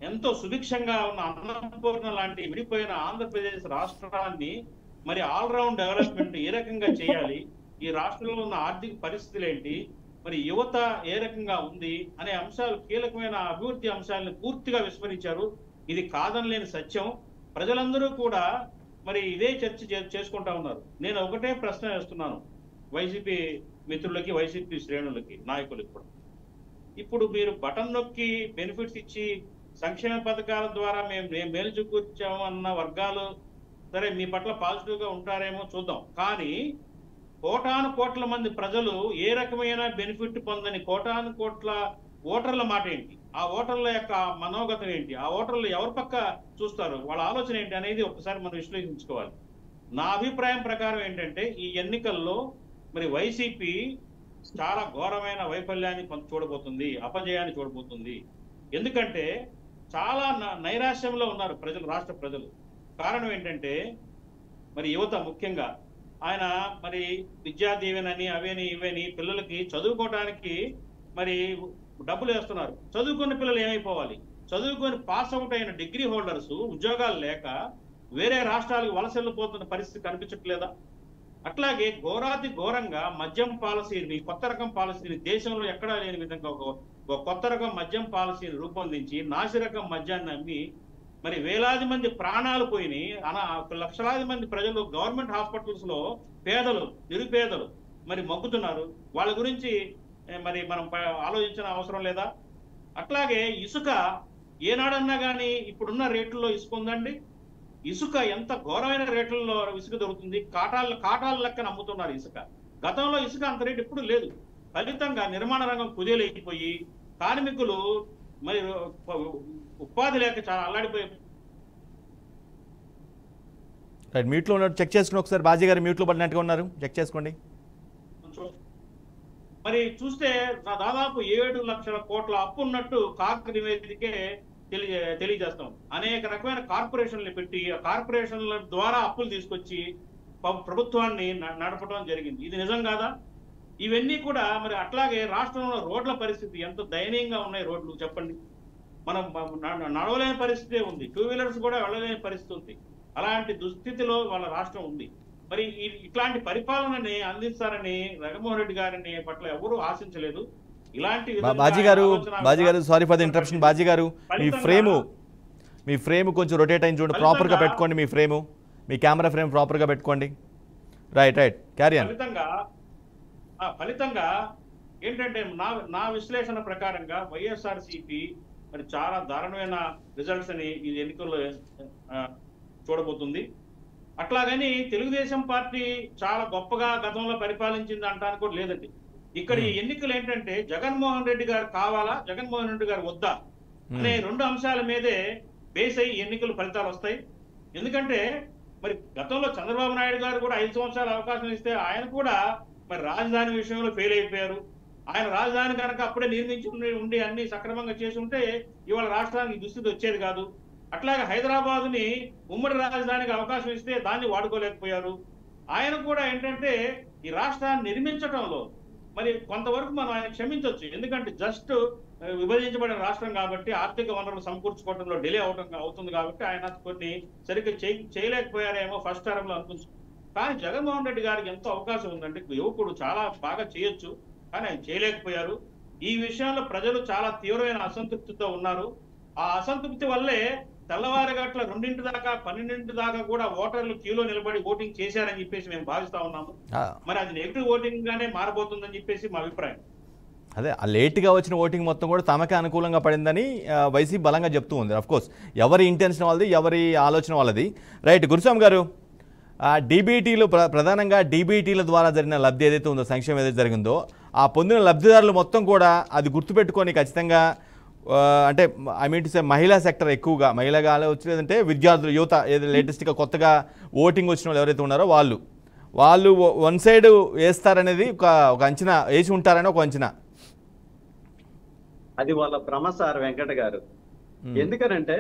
ఎంతో సుభిక్షంగా ఉన్న అన్నపూర్ణ లాంటి విడిపోయిన ఆంధ్రప్రదేశ్ రాష్ట్రాన్ని మరి ఆల్రౌండ్ డెవలప్మెంట్ ఏ రకంగా చేయాలి, ఈ రాష్ట్రంలో ఉన్న ఆర్థిక పరిస్థితులు ఏంటి, మరి యువత ఏ రకంగా ఉంది అనే అంశాలు, కీలకమైన అభివృద్ధి అంశాలను పూర్తిగా విస్మరించారు. ఇది కాదనలేని సత్యం. ప్రజలందరూ కూడా మరి ఇదే చర్చ చేసుకుంటా ఉన్నారు. నేను ఒకటే ప్రశ్న వేస్తున్నాను వైసీపీ మిత్రులకి, వైసీపీ శ్రేణులకి, నాయకులకి కూడా. ఇప్పుడు మీరు బటన్ నొక్కి బెనిఫిట్స్ ఇచ్చి సంక్షేమ పథకాల ద్వారా మేము మేలు చూకూర్చాము అన్న వర్గాలు సరే మీ పట్ల పాజిటివ్ గా ఉంటారేమో చూద్దాం. కానీ కోటాను కోట్ల మంది ప్రజలు ఏ రకమైన బెనిఫిట్ పొందని కోటాను కోట్ల ఓటర్ల మాట ఏంటి, ఆ ఓటర్ల యొక్క మనోగతం ఏంటి, ఆ ఓటర్లు ఎవరి పక్క చూస్తారు, వాళ్ళ ఆలోచన ఏంటి అనేది ఒకసారి మనం విశ్లేషించుకోవాలి. నా అభిప్రాయం ప్రకారం ఏంటంటే, ఈ ఎన్నికల్లో మరి వైసీపీ చాలా ఘోరమైన వైఫల్యాన్ని చూడబోతుంది, అపజయాన్ని చూడబోతుంది. ఎందుకంటే చాలా నైరాశ్యంలో ఉన్నారు ప్రజలు, రాష్ట్ర ప్రజలు. కారణం ఏంటంటే, మరి యువత ముఖ్యంగా ఆయన మరి విద్యా దీవెనని అవేని ఇవేని పిల్లలకి చదువుకోవడానికి మరి డబ్బులు వేస్తున్నారు. చదువుకున్న పిల్లలు ఏమైపోవాలి? చదువుకొని పాస్ అవుట్ అయిన డిగ్రీ హోల్డర్స్ ఉద్యోగాలు లేక వేరే రాష్ట్రాలకు వలస వెళ్ళిపోతున్న పరిస్థితి కనిపించట్లేదా? అట్లాగే ఘోరాతి ఘోరంగా మద్యం పాలసీని, కొత్త రకం పాలసీని, దేశంలో ఎక్కడా లేని విధంగా ఒక కొత్త రకం మద్యం పాలసీని రూపొందించి నాసిరకం మద్యాన్ని అమ్మి మరి వేలాది మంది ప్రాణాలు పోయినాయి. లక్షలాది మంది ప్రజలు గవర్నమెంట్ హాస్పిటల్స్ లో పేదలు, నిరుపేదలు మరి మగ్గుతున్నారు. వాళ్ళ గురించి మరి మనం ఆలోచించిన అవసరం లేదా? అట్లాగే ఇసుక ఏనాడన్నా కానీ ఇప్పుడున్న రేట్లలో ఇసుక ఉందండి? ఇసుక ఎంత ఘోరమైన రేట్లలో ఇసుక దొరుకుతుంది. కాటాల లెక్కన అమ్ముతున్నారు ఇసుక. గతంలో ఇసుక అంత రేటు ఎప్పుడు లేదు. ఫలితంగా నిర్మాణ రంగం కుదేలైపోయి కార్మికులు మరి ఉపాధి లేక చాలా అల్లాడిపోయి. మ్యూట్లో ఉన్నట్టు చెక్ చేసుకుని ఒకసారి బాజీ గారు మ్యూట్లో పడినట్టుగా ఉన్నారు, చెక్ చేసుకోండి. మరి చూస్తే దాదాపు 7 లక్షల కోట్ల అప్పు ఉన్నట్టు కాగ్ నివేదికే తెలియజేస్తాం. అనేక రకమైన కార్పొరేషన్లు పెట్టి ఆ కార్పొరేషన్ల ద్వారా అప్పులు తీసుకొచ్చి ప్రభుత్వాన్ని నడపడం జరిగింది. ఇది నిజం కాదా? ఇవన్నీ కూడా మరి అట్లాగే రాష్ట్రంలో రోడ్ల పరిస్థితి ఎంత దయనీయంగా ఉన్నాయి రోడ్లు చెప్పండి. మనం నడవలేని పరిస్థితే ఉంది, 2 వీలర్స్ కూడా వెళ్ళలేని పరిస్థితి ఉంది. అలాంటి దుస్థితిలో వాళ్ళ రాష్ట్రం ఉంది. మరి ఇట్లాంటి పరిపాలనని అందిస్తారని జగన్మోహన్ రెడ్డి గారిని పట్ల ఎవరూ ఆశించలేదు. ఇలాంటి బాజీ గారు sorry for the interruption. Baji గారు మీ ఫ్రేమ్ కొంచెం రొటేట్ అయింది చూడండి, ప్రాపర్గా పెట్టుకోండి. మీ కెమెరా ఫ్రేమ్ ప్రాపర్గా పెట్టుకోండి. Right carry on. ఫలితంగా ఏంటంటే నా విశ్లేషణ ప్రకారంగా వైఎస్ఆర్సీపీ మరి చాలా దారుణమైన రిజల్ట్స్ అని ఈ ఎన్నికల్లో చూడబోతుంది. అట్లాగని తెలుగుదేశం పార్టీ చాలా గొప్పగా గతంలో పరిపాలించింది అంటానికి కూడా లేదండి. ఇక్కడ ఈ ఎన్నికలు ఏంటంటే జగన్మోహన్ రెడ్డి గారు కావాలా, జగన్మోహన్ రెడ్డి గారు వద్దా అనే 2 అంశాల మీదే బేస్ అయ్యి ఎన్నికల ఫలితాలు వస్తాయి. ఎందుకంటే మరి గతంలో చంద్రబాబు నాయుడు గారు కూడా 5 సంవత్సరాల అవకాశం ఇస్తే ఆయన కూడా మరి రాజధాని విషయంలో ఫెయిల్ అయిపోయారు. ఆయన రాజధాని కనుక అప్పుడే నిర్మించి ఉండి అన్ని సక్రమంగా చేసి ఉంటే ఇవాళ రాష్ట్రానికి దుస్థితి వచ్చేది కాదు. అట్లాగే హైదరాబాద్ ని ఉమ్మడి రాజధానికి అవకాశం ఇస్తే దాన్ని వాడుకోలేకపోయారు. ఆయన కూడా ఏంటంటే ఈ రాష్ట్రాన్ని నిర్మించడంలో మరి కొంతవరకు మనం ఆయన క్షమించవచ్చు. ఎందుకంటే జస్ట్ విభజించబడిన రాష్ట్రం కాబట్టి ఆర్థిక వనరులు సమకూర్చుకోవడంలో డిలే అవుతుంది కాబట్టి ఆయన కొన్ని సరిగ్గా చేయలేకపోయారేమో ఫస్ట్ టర్మ్ లో అనుకుంటు. కానీ జగన్మోహన్ రెడ్డి గారికి ఎంతో అవకాశం ఉందంటే యువకుడు చాలా బాగా చేయొచ్చు, కానీ ఆయన చేయలేకపోయారు. ఈ విషయంలో ప్రజలు చాలా తీవ్రమైన అసంతృప్తితో ఉన్నారు. ఆ అసంతృప్తి వల్లే తెల్లవారుగట్ల 2 దాకా 12 దాకా కూడా ఓటర్లు క్యూలో నిలబడి ఓటింగ్ చేశారని చెప్పేసి మేము భావిస్తా ఉన్నాము. మరి అది నెగిటివ్ ఓటింగ్ గానే మారబోతుందని చెప్పేసి మా అభిప్రాయం. అదే ఆ లేట్గా వచ్చిన ఓటింగ్ మొత్తం కూడా తమకే అనుకూలంగా పడిందని వైసీపీ బలంగా చెప్తూ ఉంది. అఫ్కోర్స్ ఎవరి ఇంటెన్షన్ వాళ్ళది, ఎవరి ఆలోచన వాళ్ళది. రైట్ గురుస్వామి గారు, డీబీటీలు ప్రధానంగా డీబీటీల ద్వారా జరిగిన లబ్ధి ఏదైతే ఉందో, సంక్షేమం ఏదైతే జరిగిందో, ఆ పొందిన లబ్ధిదారులు మొత్తం కూడా అది గుర్తుపెట్టుకొని ఖచ్చితంగా అంటే ఐ మీన్ టు సే మహిళా సెక్టర్ ఎక్కువగా మహిళగా వచ్చేదంటే విద్యార్థులు, యువత ఏదో లేటెస్ట్గా కొత్తగా ఓటింగ్ వచ్చిన వాళ్ళు ఎవరైతే ఉన్నారో వాళ్ళు 1 సైడ్ వేస్తారనేది ఒక అంచనా వేసి ఉంటారని ఒక అంచనా. అది వాళ్ళ భ్రమ సార్ వెంకట గారు. ఎందుకనంటే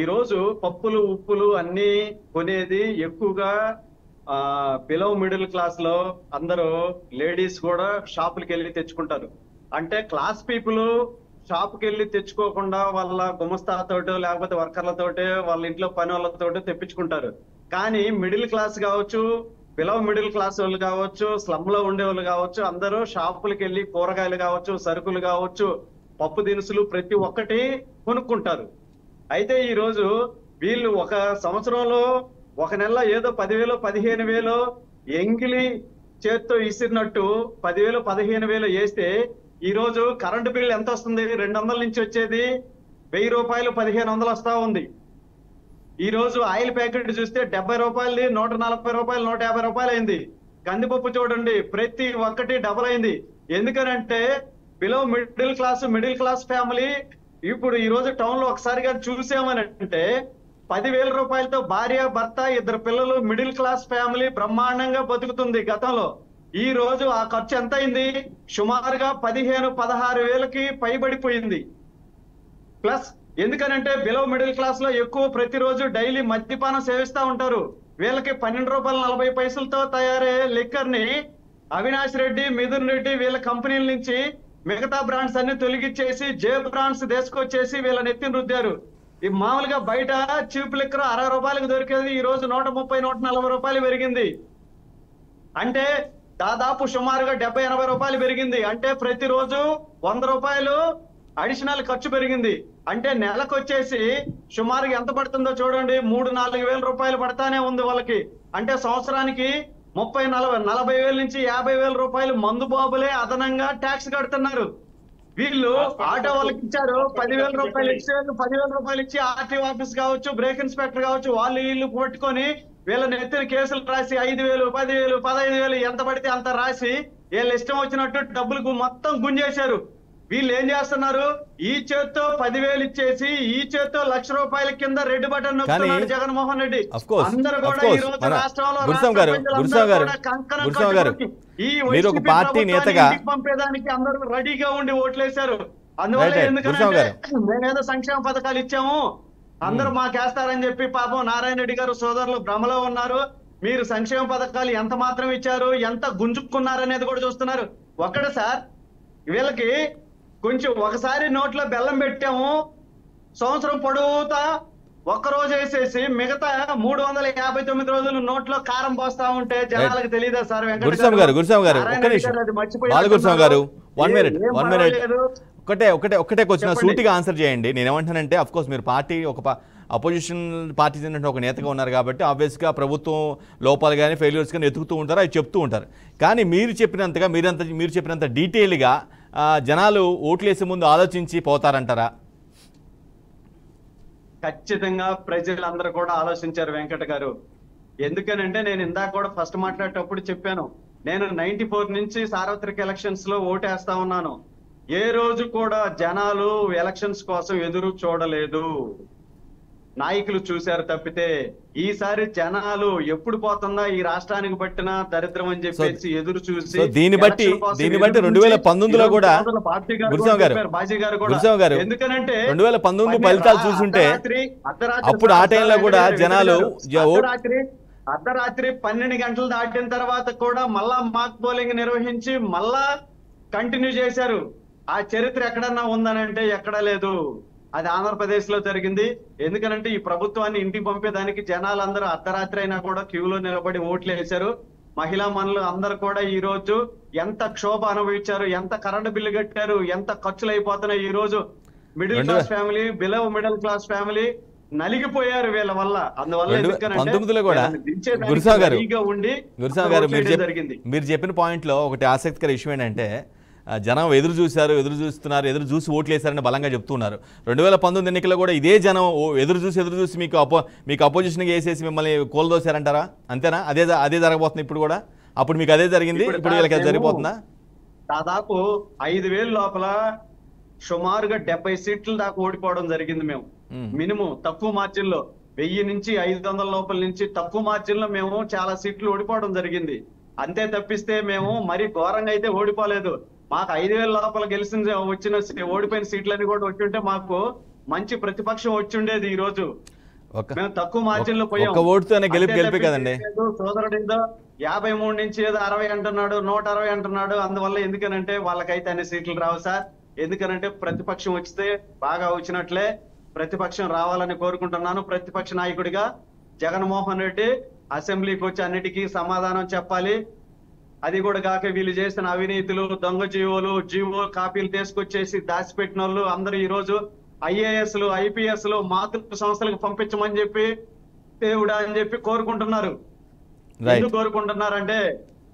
ఈరోజు పప్పులు ఉప్పులు అన్ని కొనేది ఎక్కువగా బిలో మిడిల్ క్లాస్ లో అందరూ లేడీస్ కూడా షాపులకి వెళ్ళి తెచ్చుకుంటారు. అంటే క్లాస్ పీపుల్ షాప్కి వెళ్ళి తెచ్చుకోకుండా వాళ్ళ గుమస్తాతోటో లేకపోతే వర్కర్లతోటే వాళ్ళ ఇంట్లో పని వాళ్ళతోటో తెప్పించుకుంటారు. కానీ మిడిల్ క్లాస్ కావచ్చు, బిలో మిడిల్ క్లాస్ వాళ్ళు కావచ్చు, స్లమ్ లో ఉండే వాళ్ళు కావచ్చు, అందరూ షాపులకి వెళ్ళి కూరగాయలు కావచ్చు, సరుకులు కావచ్చు, పప్పు దినుసులు ప్రతి ఒక్కటి కొనుక్కుంటారు. అయితే ఈ రోజు వీళ్ళు ఒక సంవత్సరంలో ఒక నెల ఏదో 10,000 15,000 ఎంగిలి చేత్తో ఇసిరినట్టు 10,000 15,000 వేస్తే ఈ రోజు కరెంటు బిల్ ఎంత వస్తుంది? 200 నుంచి వచ్చేది 1000 రూపాయలు 1,500 వస్తా ఉంది. ఈ రోజు ఆయిల్ ప్యాకెట్ చూస్తే 70 రూపాయలది 140 రూపాయలు 150 రూపాయలు అయింది. కందిపప్పు చూడండి ప్రతి ఒక్కటి డబుల్ అయింది. ఎందుకనంటే బిలో మిడిల్ క్లాస్ ఫ్యామిలీ ఇప్పుడు ఈ రోజు టౌన్ లో ఒకసారిగా చూసామని అంటే 10,000 రూపాయలతో భార్య భర్త 2 పిల్లలు మిడిల్ క్లాస్ ఫ్యామిలీ బ్రహ్మాండంగా బతుకుతుంది గతంలో. ఈ రోజు ఆ ఖర్చు ఎంత అయింది? సుమారుగా 15-16,000కి పైబడిపోయింది. ప్లస్ ఎందుకనంటే బిలో మిడిల్ క్లాస్ లో ఎక్కువ ప్రతిరోజు డైలీ మద్యపానం సేవిస్తా ఉంటారు. వీళ్ళకి 12 రూపాయల 40 పైసలతో తయారయ్యే లిక్కర్ ని అవినాష్ రెడ్డి, మిథున్ రెడ్డి వీళ్ళ కంపెనీల నుంచి మిగతా బ్రాండ్స్ అన్ని తొలగించేసి జే బ్రాండ్స్ తీసుకొచ్చేసి వీళ్ళ నెత్తిని రుద్దారు. ఈ మామూలుగా బయట చీప్ లిక్కర్ 60 రూపాయలకు దొరికేది ఈ రోజు 130-140 రూపాయలు పెరిగింది. అంటే దాదాపు సుమారుగా 70-80 రూపాయలు పెరిగింది. అంటే ప్రతిరోజు 100 రూపాయలు అడిషనల్ ఖర్చు పెరిగింది. అంటే నెలకు వచ్చేసి సుమారుగా ఎంత పడుతుందో చూడండి, 3-4 వేల రూపాయలు పడతానే ఉంది వాళ్ళకి. అంటే సంవత్సరానికి 30-40 నుంచి 50,000 రూపాయలు మందు బాబులే అదనంగా ట్యాక్స్ కడుతున్నారు. వీళ్ళు ఆటో వాళ్ళకి ఇచ్చారు 10,000 రూపాయలు ఇచ్చి 10,000 రూపాయలు ఇచ్చి ఆర్టీఓ ఆఫీస్ కావచ్చు, బ్రేక్ ఇన్స్పెక్టర్ కావచ్చు, వాళ్ళు వీళ్ళు పట్టుకొని వీళ్ళ నెత్తిన కేసులు రాసి 5,000, 10,000, 15,000 ఎంత పడితే అంత రాసి వీళ్ళు ఇష్టం వచ్చినట్టు డబ్బులు మొత్తం గుంజేశారు. వీళ్ళు ఏం చేస్తున్నారు? ఈ చేత్తో 10,000 ఇచ్చేసి ఈ చేత్తో 1,00,000 రూపాయల కింద రెడ్ బటన్ నొక్కుతున్నాడు జగన్మోహన్ రెడ్డి. అందరూ కూడా ఈ రోజు రాష్ట్రంలో మీరు ఒక పార్టీ నేతగా పంపేదానికి అందరూ రెడీగా ఉండి ఓట్లేశారు. అందువల్ల ఎందుకంటే మేమేదో సంక్షేమ పథకాలు ఇచ్చాము అందరూ మాకేస్తారని చెప్పి పాపం నారాయణ రెడ్డి గారు సోదరులు భ్రమలో ఉన్నారు. మీరు సంక్షేమ పథకాలు ఎంత మాత్రం ఇచ్చారు, ఎంత గుంజుకున్నారు అనేది కూడా చూస్తున్నారు. ఒక్కడే సార్, వీళ్ళకి కొంచెం ఒకసారి నోట్లో బెల్లం పెట్టాము, సంవత్సరం పొడవుతా ఒక్కరోజు వేసేసి మిగతా 359 రోజులు నోట్లో కారం పోస్తా ఉంటే జనాలకు తెలియదా సార్? గురుస్వామి గారు ఒక్క నిమిషం, బాలగురుస్వామి గారు 1 minute ఒకటే క్వశ్చన్ సూటిగా ఆన్సర్ చేయండి. నేనేమంటానంటే అఫ్ కోర్స్ మీరు పార్టీ అపోజిషన్ పార్టీ ఒక నేతగా ఉన్నారు కాబట్టి ఆబ్వియస్గా ప్రభుత్వం లోపాలు కానీ ఫెయిల్యూర్స్ కానీ ఎతుకుతూ ఉంటారు, అవి చెప్తూ ఉంటారు. కానీ మీరు చెప్పినంత డీటెయిల్గా జనాలు ఓట్లేసే ముందు ఆలోచించి పోతారంటారా? ఖచ్చితంగా ప్రజలందరూ కూడా ఆలోచించారు వెంకట గారు. ఎందుకనంటే నేను ఇందాక కూడా ఫస్ట్ మాట్లాడేటప్పుడు చెప్పాను, నేను 94 నుంచి సార్వత్రిక ఎలక్షన్స్ లో ఓటేస్తా ఉన్నాను. ఏ రోజు కూడా జనాలు ఎలక్షన్స్ కోసం ఎదురు చూడలేదు, నాయకులు చూశారు తప్పితే. ఈసారి జనాలు ఎప్పుడు పోతుందా ఈ రాష్ట్రానికి పట్టిన దరిద్రం అని చెప్పేసి ఎదురు చూసి దీన్ని బట్టి 2019లో కూడా బాజీ గారు గారు ఎందుకనంటే 2019 ఫలితాలు చూసుంటే అప్పుడు ఆ టైంలో కూడా జనాలు అర్ధరాత్రి 12 గంటలు దాటిన తర్వాత కూడా మళ్ళా మాక్ పోలింగ్ నిర్వహించి మళ్ళా కంటిన్యూ చేశారు. ఆ చరిత్ర ఎక్కడన్నా ఉందనంటే ఎక్కడా లేదు. అది ఆంధ్రప్రదేశ్ లో జరిగింది. ఎందుకనంటే ఈ ప్రభుత్వాన్ని ఇంటికి పంపేదానికి జనాలందరూ అర్ధరాత్రి అయినా కూడా క్యూలో నిలబడి ఓట్లు వేశారు. మహిళా మనులు అందరూ కూడా ఈ రోజు ఎంత క్షోభ అనుభవించారు, ఎంత కరెంటు బిల్లు కట్టారు, ఎంత ఖర్చులు అయిపోతున్నాయి. ఈ రోజు middle class family, below middle class family నలిగిపోయారు వీళ్ళ వల్ల. అందువల్ల గురుస్వామి గారు మీరు చెప్పిన పాయింట్ లో ఒకటి ఆసక్తికర విషయం ఏంటంటే జనం ఎదురు చూస్తున్నారు, ఎదురు చూసి ఓట్లు వేశారని బలంగా చెప్తున్నారు. 2019 ఎన్నికల్లో కూడా ఇదే జనం ఎదురు చూసి మీకు అపోజిషన్గా వేసేసి మిమ్మల్ని కోల్దోశారంటారా? అంతేనా? అదే జరగబోతుంది ఇప్పుడు కూడా? అప్పుడు మీకు అదే జరిగింది, ఇప్పుడు వీళ్ళకి అది జరిగిపోతుందా? దాదాపు 5,000 లోపల సుమారుగా 70 సీట్ల దాకా ఓడిపోవడం జరిగింది. మేము మినిమం తక్కువ మార్జిన్ లో 1000 నుంచి 500 లోపల నుంచి తక్కువ మార్జిన్ లో మేము చాలా సీట్లు ఓడిపోవడం జరిగింది. అంతే తప్పిస్తే మేము మరీ ఘోరంగా అయితే ఓడిపోలేదు. మాకు 5,000 లోపల ఓడిపోయిన సీట్లన్నీ కూడా వచ్చి మాకు మంచి ప్రతిపక్షం వచ్చిండేది. ఈ రోజు మేము తక్కువ మార్జిన్ లో పోయాం. సోదరుడు ఏదో 53 నుంచి ఏదో 60 అంటున్నాడు, 160 అంటున్నాడు. అందువల్ల ఎందుకనంటే వాళ్ళకైతే అన్ని సీట్లు రావు సార్. ఎందుకనంటే ప్రతిపక్షం వచ్చితే బాగా వచ్చినట్లే. ప్రతిపక్షం రావాలని కోరుకుంటున్నాను. ప్రతిపక్ష నాయకుడిగా జగన్మోహన్ రెడ్డి అసెంబ్లీకి వచ్చి అన్నిటికీ సమాధానం చెప్పాలి. అది కూడా కాక వీళ్ళు చేసిన అవినీతులు, దొంగ జీవో కాపీలు తీసుకొచ్చేసి దాచిపెట్టిన వాళ్ళు అందరూ ఈ రోజు IASలు, IPSలు మాతృ సంస్థలకు పంపించమని చెప్పి దేవుడా అని చెప్పి కోరుకుంటున్నారు. ఎందుకు కోరుకుంటున్నారంటే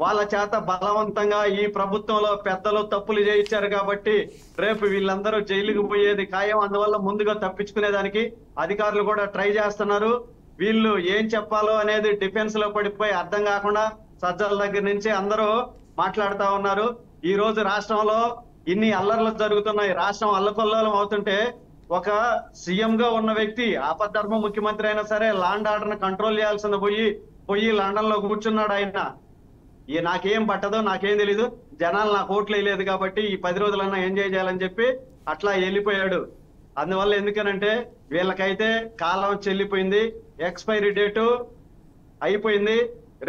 వాళ్ళ చేత బలవంతంగా ఈ ప్రభుత్వంలో పెద్దలు తప్పులు చేయించారు కాబట్టి రేపు వీళ్ళందరూ జైలుకు పోయేది ఖాయం. అందువల్ల ముందుగా తప్పించుకునేదానికి అధికారులు కూడా ట్రై చేస్తున్నారు. వీళ్ళు ఏం చెప్పాలో అనేది డిఫెన్స్ లో పడిపోయి అర్థం కాకుండా సజ్జల దగ్గర నుంచి అందరూ మాట్లాడుతా ఉన్నారు. ఈ రోజు రాష్ట్రంలో ఇన్ని అల్లర్లు జరుగుతున్నాయి. రాష్ట్రం అల్లకొల్లోలం అవుతుంటే ఒక సీఎం గా ఉన్న వ్యక్తి, ఆపద్ధర్మ ముఖ్యమంత్రి అయినా సరే లాండ్ ఆర్డర్ ని కంట్రోల్ చేయాల్సింది పోయి లండన్ లో కూర్చున్నాడు. ఆయన నాకేం పట్టదో, నాకేం తెలీదు, జనాలు నాకు ఓట్లు వేయలేదు కాబట్టి ఈ 10 రోజులన్నా ఎంజాయ్ చేయాలని చెప్పి అట్లా వెళ్ళిపోయాడు. అందువల్ల ఎందుకనంటే వీళ్ళకైతే కాలం చెల్లిపోయింది, ఎక్స్పైరీ డేటు అయిపోయింది.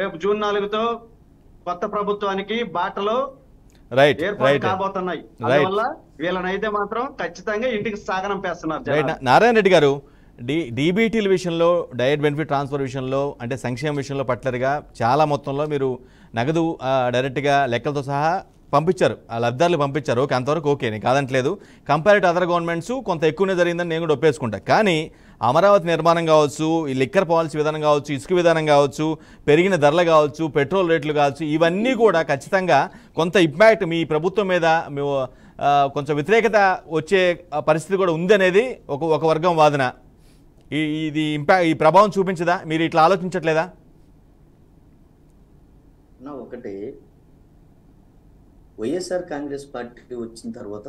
రేపు జూన్ 4తో కొత్త ప్రభుత్వానికి బాటలో ఏర్పాటు కాబోతున్నాయి. అందువల్ల వీళ్ళనైతే మాత్రం ఖచ్చితంగా ఇంటికి సాగనంపేస్తున్నారు. నారాయణ రెడ్డి గారు, డీబీటీల విషయంలో, డైరెక్ట్ బెనిఫిట్ ట్రాన్స్ఫర్ విషయంలో, అంటే సంక్షేమ విషయంలో పర్టికులర్గా చాలా మొత్తంలో మీరు నగదు డైరెక్ట్గా లెక్కలతో సహా పంపించారు, ఆ లబ్ధారులు పంపించారు. ఓకే, అంతవరకు ఓకే, నేను కాదంటలేదు. కంపేర్ టు అదర్ గవర్నమెంట్స్ కొంత ఎక్కువనే జరిగిందని నేను కూడా ఒప్పేసుకుంటా. కానీ అమరావతి నిర్మాణం కావచ్చు, ఈ లిక్కర్ పాలసీ విధానం కావచ్చు, ఇసుక విధానం కావచ్చు, పెరిగిన ధరలు కావచ్చు, పెట్రోల్ రేట్లు కావచ్చు, ఇవన్నీ కూడా ఖచ్చితంగా కొంత ఇంపాక్ట్ మీ ప్రభుత్వం మీద కొంచెం వ్యతిరేకత వచ్చే పరిస్థితి కూడా ఉందనేది ఒక వర్గం వాదన. ఇది ఈ ప్రభావం చూపించదా? మీరు ఇట్లా ఆలోచించట్లేదా? ఒకటి, వైఎస్ఆర్ కాంగ్రెస్ పార్టీ వచ్చిన తర్వాత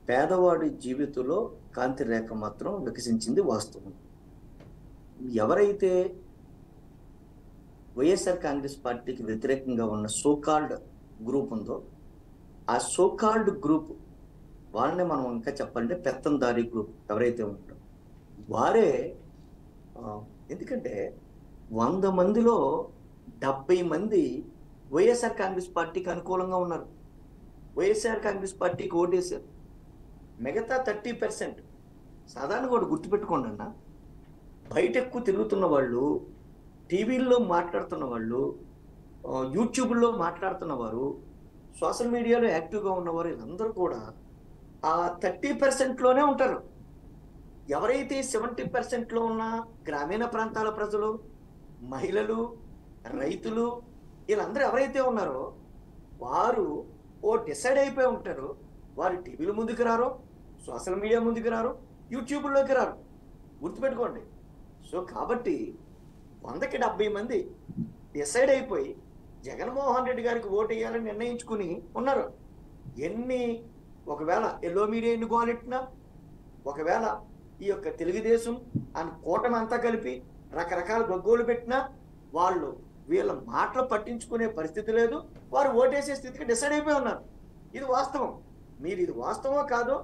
పేదవాడి జీవితంలో కాంతి రేఖ మాత్రం వికసించింది వాస్తవం. ఎవరైతే వైఎస్ఆర్ కాంగ్రెస్ పార్టీకి వ్యతిరేకంగా ఉన్న సోకాల్డ్ గ్రూప్ ఉందో, ఆ సోకాల్డ్ గ్రూప్ వాళ్ళనే మనం ఇంకా చెప్పాలంటే పెత్తందారీ గ్రూప్ ఎవరైతే ఉంటారో వారే. ఎందుకంటే 100 మందిలో 70 మంది వైఎస్ఆర్ కాంగ్రెస్ పార్టీకి అనుకూలంగా ఉన్నారు, వైఎస్ఆర్ కాంగ్రెస్ పార్టీకి ఓటేశారు. మిగతా 30% సాధారణంగా కూడా గుర్తుపెట్టుకోండి అన్న, బయట ఎక్కువ తిరుగుతున్న వాళ్ళు, టీవీల్లో మాట్లాడుతున్న వాళ్ళు, యూట్యూబ్లో మాట్లాడుతున్న వారు, సోషల్ మీడియాలో యాక్టివ్గా ఉన్నవారు, వీళ్ళందరూ కూడా ఆ 30%లోనే ఉంటారు. ఎవరైతే 70%లో ఉన్న గ్రామీణ ప్రాంతాల ప్రజలు, మహిళలు, రైతులు, వీళ్ళందరూ ఎవరైతే ఉన్నారో వారు డిసైడ్ అయిపోయి ఉంటారు. వారు టీవీల ముందుకు రారు, సోషల్ మీడియా ముందుకు రారు, యూట్యూబ్లోకి రారు, గుర్తుపెట్టుకోండి. సో కాబట్టి 100కి 70 మంది డిసైడ్ అయిపోయి జగన్మోహన్ రెడ్డి గారికి ఓటు వేయాలని నిర్ణయించుకుని ఉన్నారు. ఒకవేళ ఎల్లో మీడియా ఎన్ని గోలెట్టినా, ఒకవేళ ఈ యొక్క తెలుగుదేశం అని కూటమి అంతా కలిపి రకరకాల గగ్గోలు పెట్టినా వాళ్ళు వీళ్ళ మాటలు పట్టించుకునే పరిస్థితి లేదు. వారు ఓటేసే స్థితికి డిసైడ్ అయిపోయి ఉన్నారు. ఇది వాస్తవం. మీరు ఇది వాస్తవమో కాదో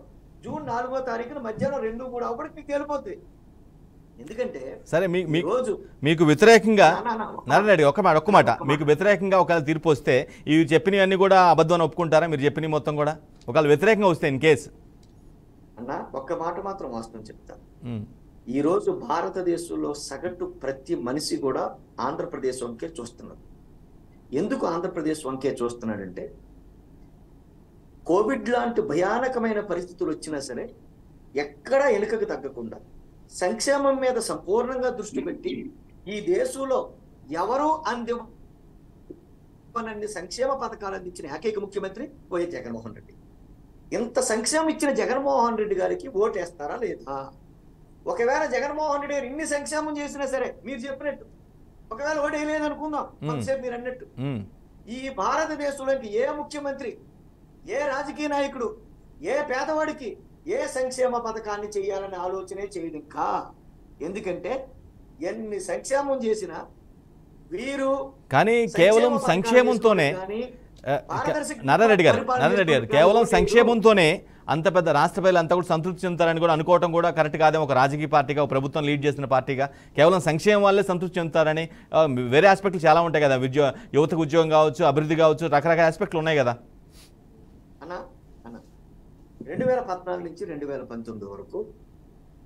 జూన్ 4వ తారీఖున మధ్యాహ్నం 2-3 అవ్వడానికి మీకు తేలిపోద్ది. ఎందుకంటే సరే, మీకు వ్యతిరేకంగా నారాయణ రెడ్డి ఒక్క మాట, మీకు వ్యతిరేకంగా ఒకవేళ తీర్పు వస్తే ఇవి చెప్పినవన్నీ కూడా అబద్ధం ఒప్పుకుంటారా? మీరు చెప్పినవి మొత్తం కూడా ఒకవేళ వ్యతిరేకంగా వస్తే ఇన్ కేసు అన్న, ఒక్క మాట మాత్రం వాస్తవం చెప్తాను. ఈరోజు భారతదేశంలో సగటు ప్రతి మనిషి కూడా ఆంధ్రప్రదేశ్ వంకే చూస్తున్నారు. ఎందుకు ఆంధ్రప్రదేశ్ వంకే చూస్తున్నాడంటే, కోవిడ్ లాంటి భయానకమైన పరిస్థితులు వచ్చినా సరే ఎక్కడా వెనుకకు తగ్గకుండా సంక్షేమం మీద సంపూర్ణంగా దృష్టి పెట్టి ఈ దేశంలో ఎవరు అందివ్వనన్ని సంక్షేమ పథకాలు అందించిన ఏకైక ముఖ్యమంత్రి వైఎస్ జగన్మోహన్ రెడ్డి. ఇంత సంక్షేమం ఇచ్చిన జగన్మోహన్ రెడ్డి గారికి ఓటేస్తారా లేదా? ఒకవేళ జగన్మోహన్ రెడ్డి గారు ఇన్ని సంక్షేమం చేసినా సరే మీరు చెప్పినట్టు ఒకవేళ ఓటేయలేదు అనుకుందాం, కొంతసేపు మీరు అన్నట్టు, ఈ భారతదేశంలోకి ఏ ముఖ్యమంత్రి, ఏ రాజకీయ నాయకుడు, ఏ పేదవాడికి ఏ సంక్షేమ పథకాన్ని చేయాలనే ఆలోచనే చేయదు ఇంకా. ఎందుకంటే ఎన్ని సంక్షేమం చేసినా వీరు కానీ కేవలం సంక్షేమంతోనే నారాయణ గారు కేవలం సంక్షేమంతోనే అంత పెద్ద రాష్ట్ర ప్రజలు అంతా కూడా సంతృప్తి చెందుతారని కూడా అనుకోవడం కూడా కరెక్ట్ కాదేమో. ఒక రాజకీయ పార్టీగా, ఒక ప్రభుత్వం లీడ్ చేసిన పార్టీగా కేవలం సంక్షేమం వల్లే సంతృప్తి చెందుతారని వేరే ఆస్పెక్ట్లు చాలా ఉంటాయి కదా. యువతకు ఉద్యోగం కావచ్చు, అభివృద్ధి కావచ్చు, రకరకాల ఆస్పెక్ట్లు ఉన్నాయి కదా. 2014 నుంచి 2019 వరకు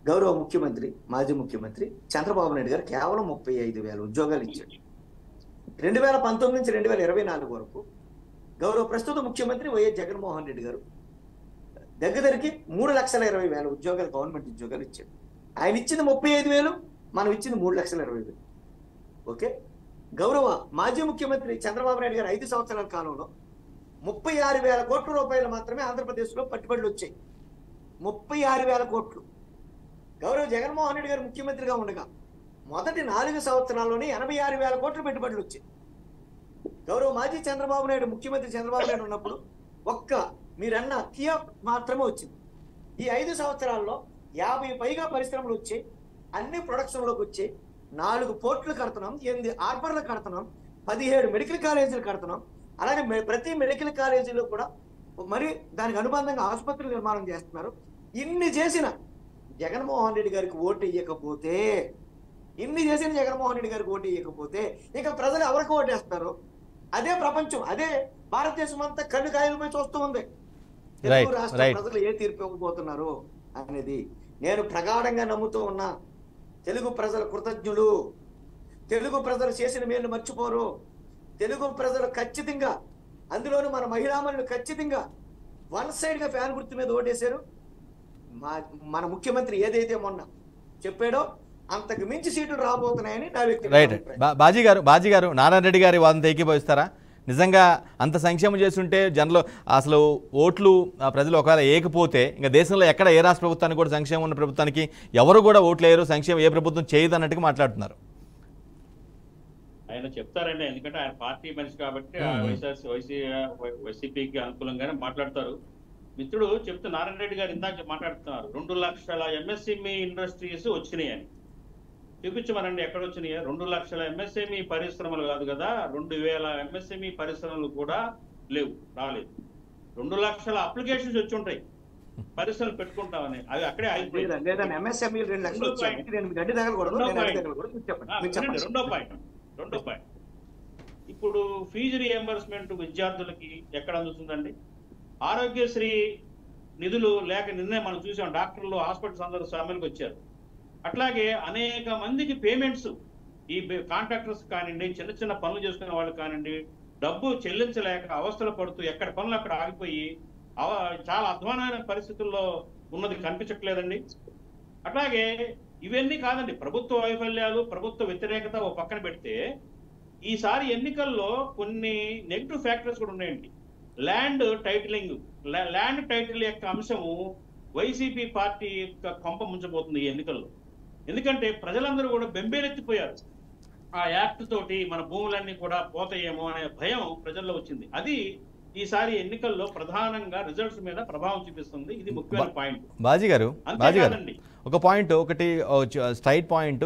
గౌరవ ముఖ్యమంత్రి, మాజీ ముఖ్యమంత్రి చంద్రబాబు నాయుడు గారు కేవలం 35,000 ఉద్యోగాలు ఇచ్చాడు. 2019 నుంచి 2024 వరకు గౌరవ ప్రస్తుత ముఖ్యమంత్రి వైఎస్ జగన్మోహన్ రెడ్డి గారు దగ్గరికి 3,20,000 ఉద్యోగాలు, గవర్నమెంట్ ఉద్యోగాలు ఇచ్చాడు. ఆయన ఇచ్చింది 35,000, మనం ఇచ్చింది 3,20,000. ఓకే. గౌరవ మాజీ ముఖ్యమంత్రి చంద్రబాబు నాయుడు గారు 5 సంవత్సరాల కాలంలో 36,000 కోట్ల రూపాయలు మాత్రమే ఆంధ్రప్రదేశ్లో పెట్టుబడులు వచ్చాయి. 36,000 కోట్లు. గౌరవ జగన్మోహన్ రెడ్డి గారు ముఖ్యమంత్రిగా ఉండగా మొదటి 4 సంవత్సరాల్లోనే 86,000 కోట్ల పెట్టుబడులు వచ్చాయి. గౌరవ మాజీ చంద్రబాబు నాయుడు ముఖ్యమంత్రి చంద్రబాబు నాయుడు ఉన్నప్పుడు మీరన్న కియా మాత్రమే వచ్చింది. ఈ 5 సంవత్సరాల్లో 50 పైగా పరిశ్రమలు వచ్చాయి, అన్ని ప్రొడక్షన్లోకి వచ్చాయి. 4 పోర్టులు కడుతున్నాం, 8 హార్బర్లు కడుతున్నాం, 17 మెడికల్ కాలేజీలు కడుతున్నాం. అలాగే ప్రతి మెడికల్ కాలేజీలో కూడా మరి దానికి అనుబంధంగా ఆసుపత్రులు నిర్మాణం చేస్తున్నారు. ఇన్ని చేసిన జగన్మోహన్ రెడ్డి గారికి ఓటు ఇవ్వకపోతే, ఇక ప్రజలు ఎవరికి ఓటేస్తారు? అదే ప్రపంచం, అదే భారతదేశం అంతా కళ్ళు కాయలపై చూస్తూ ఉంది. తెలుగు రాష్ట్ర ప్రజలు ఏ తీర్పు ఇవ్వకపోతున్నారు అనేది నేను ప్రగాఢంగా నమ్ముతూ ఉన్నా. తెలుగు ప్రజల కృతజ్ఞులు, తెలుగు ప్రజలు చేసిన మేలు మర్చిపోరు. తెలుగు ప్రజలు ఖచ్చితంగా, అందులోనూ మన మహిళామణులు ఖచ్చితంగా వన్ సైడ్ గా ఫ్యాన్ గుర్తు మీద ఓటేశారు. మన ముఖ్యమంత్రి ఏదైతే మొన్న చెప్పాడో అంతకు మించి సీట్లు రాబోతున్నాయని నా వ్యక్తి. రైట్. బాజీ గారు నారాయణ రెడ్డి గారి వాదనతో ఏకీభవిస్తారా? నిజంగా అంత సంక్షేమం చేస్తుంటే జనంలో అసలు ఓట్లు ప్రజలు ఒకవేళ ఏకపోతే ఇంకా దేశంలో ఎక్కడ ఏ రాష్ట్ర ప్రభుత్వానికి కూడా సంక్షేమం ఉన్న ప్రభుత్వానికి ఎవరు కూడా ఓట్లు వేయరు, సంక్షేమం ఏ ప్రభుత్వం చేయదు అన్నట్టుగా మాట్లాడుతున్నారు. ఆయన చెప్తారండి, ఎందుకంటే ఆయన పార్టీ మనిషి కాబట్టి వైసీపీకి అనుకూలంగానే మాట్లాడతారు. మిత్రుడు చెప్తూ నారాయణ రెడ్డి గారు ఇందాక మాట్లాడుతున్నారు 2 లక్షల ఎంఎస్ఎంఈ ఇండస్ట్రీస్ వచ్చినాయి అని. చూపించమనండి ఎక్కడ వచ్చినాయి? 2 లక్షల ఎంఎస్ఎంఈ పరిశ్రమలు కాదు కదా, 2,000 ఎంఎస్ఎంఈ పరిశ్రమలు కూడా లేవు, రాలేదు. 2 లక్షల అప్లికేషన్స్ వచ్చి ఉంటాయి. పరిశ్రమలు పెట్టుకుంటామని అవి అక్కడే లేదా MSME 2 లక్షలు వచ్చాయండి, నేను గడ్డి తగలకూడదు, నేను అడ్డు తగలకూడదు. మీరు చెప్పండి, మీరు చెప్పండి. రెండో పాయింట్ ఇప్పుడు ఫీజు రియంబర్స్మెంట్ విద్యార్థులకి ఎక్కడ అందుతుందండి? ఆరోగ్యశ్రీ నిధులు లేక నిన్నే మనం చూసాం, డాక్టర్లు హాస్పిటల్స్ అందరూ సమ్మెలకు వచ్చారు. అట్లాగే అనేక మందికి పేమెంట్స్ ఈ కాంట్రాక్టర్స్ కానివ్వండి, చిన్న చిన్న పనులు చేసుకునే వాళ్ళు కానివ్వండి, డబ్బు చెల్లించలేక అవస్థలు పడుతూ ఎక్కడ పనులు అక్కడ ఆగిపోయి చాలా అధ్వానమైన పరిస్థితుల్లో ఉన్నది కనిపించట్లేదండి. అట్లాగే ఇవన్నీ కాదండి, ప్రభుత్వ వైఫల్యాలు, ప్రభుత్వ వ్యతిరేకత ఓ పక్కన పెడితే ఈసారి ఎన్నికల్లో కొన్ని నెగిటివ్ ఫ్యాక్టర్స్ కూడా ఉన్నాయండి. ల్యాండ్ టైటిల్ యొక్క అంశము వైసీపీ పార్టీ యొక్క కొంప ముంచబోతుంది ఈ ఎన్నికల్లో. ఎందుకంటే ప్రజలందరూ కూడా బెంబేలెత్తిపోయారు, ఆ యాక్ట్ తోటి మన భూములన్నీ కూడా పోతాయేమో అనే భయం ప్రజల్లో వచ్చింది. అది ఈసారి ఎన్నికల్లో ప్రధానంగా రిజల్ట్స్ మీద ప్రభావం చూపిస్తుంది. ఇది ముఖ్యమైన పాయింట్. బాజీ గారు ఒక పాయింట్, ఒకటి స్ట్రైట్ పాయింట్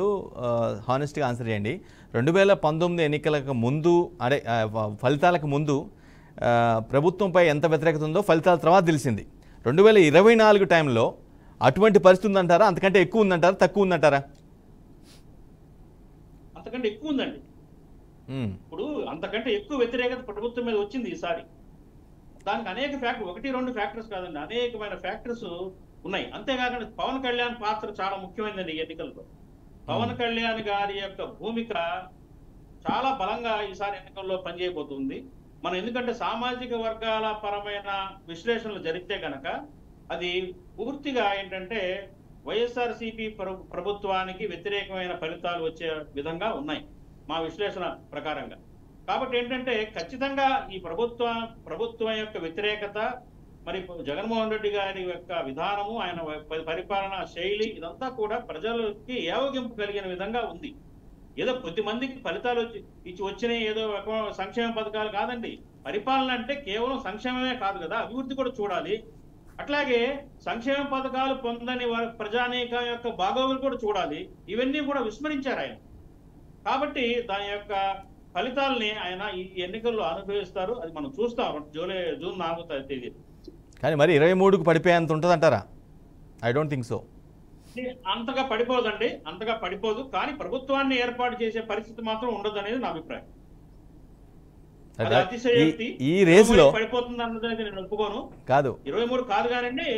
హానెస్ట్గా ఆన్సర్ చేయండి. 2019 ఎన్నికలకు ముందు, అదే ఫలితాలకు ముందు ప్రభుత్వంపై ఎంత వ్యతిరేకత ఉందో ఫలితాల తర్వాత తెలిసింది. 2024 టైంలో అటువంటి పరిస్థితి ఉందంటారా? అంతకంటే ఎక్కువ ఉందంటారా, తక్కువ ఉందంటారా? అంతకంటే ఎక్కువ ఉందండి. ఇప్పుడు అంతకంటే ఎక్కువ వ్యతిరేకత ప్రభుత్వం మీద వచ్చింది ఈసారి. దానికి అనేక ఫ్యాక్టర్, 1-2 ఫ్యాక్టర్స్ కాదండి, అనేకమైన ఫ్యాక్టర్స్ ఉన్నాయి. అంతేకాకుండా పవన్ కళ్యాణ్ పాత్ర చాలా ముఖ్యమైనదండి ఈ ఎన్నికల్లో. పవన్ కళ్యాణ్ గారి యొక్క భూమిక చాలా బలంగా ఈసారి ఎన్నికల్లో పనిచేయబోతుంది. మనం ఎందుకంటే సామాజిక వర్గాల పరమైన విశ్లేషణలు జరిగితే కనుక అది పూర్తిగా ఏంటంటే వైఎస్ఆర్సీపీ ప్రభుత్వానికి వ్యతిరేకమైన ఫలితాలు వచ్చే విధంగా ఉన్నాయి మా విశ్లేషణ ప్రకారంగా. కాబట్టి ఏంటంటే ఖచ్చితంగా ఈ ప్రభుత్వం యొక్క వ్యతిరేకత, మరి జగన్మోహన్ రెడ్డి గారి యొక్క విధానము, ఆయన పరిపాలనా శైలి, ఇదంతా కూడా ప్రజలకి ఏవగింపు కలిగిన విధంగా ఉంది. ఏదో కొద్ది మందికి ఫలితాలు వచ్చినాయి, ఏదో సంక్షేమ పథకాలు కాదండి. పరిపాలన అంటే కేవలం సంక్షేమమే కాదు కదా, అభివృద్ధి కూడా చూడాలి. అట్లాగే సంక్షేమ పథకాలు పొందని ప్రజానీకం యొక్క బాగోగులు కూడా చూడాలి. ఇవన్నీ కూడా విస్మరించారు ఆయన. కాబట్టి దాని యొక్క ఫలితాలని ఆయన ఈ ఎన్నికల్లో అనుభవిస్తారు. అది మనం చూస్తాం జూన్ 4వ తేదీ. కానీ మరి 23కు పడిపోయేంత ఉంటుందంటారా? I don't think so. అంతగా పడిపోదండి, అంతగా పడిపోదు. కానీ ప్రభుత్వాన్ని ఏర్పాటు చేసే పరిస్థితి మాత్రం ఉండదు అనేది నా అభిప్రాయం. ఈ రేసులో పడిపోతుంది అన్నది నేను ఒప్పుకోను. కాదు, 23 కాదు కానండి,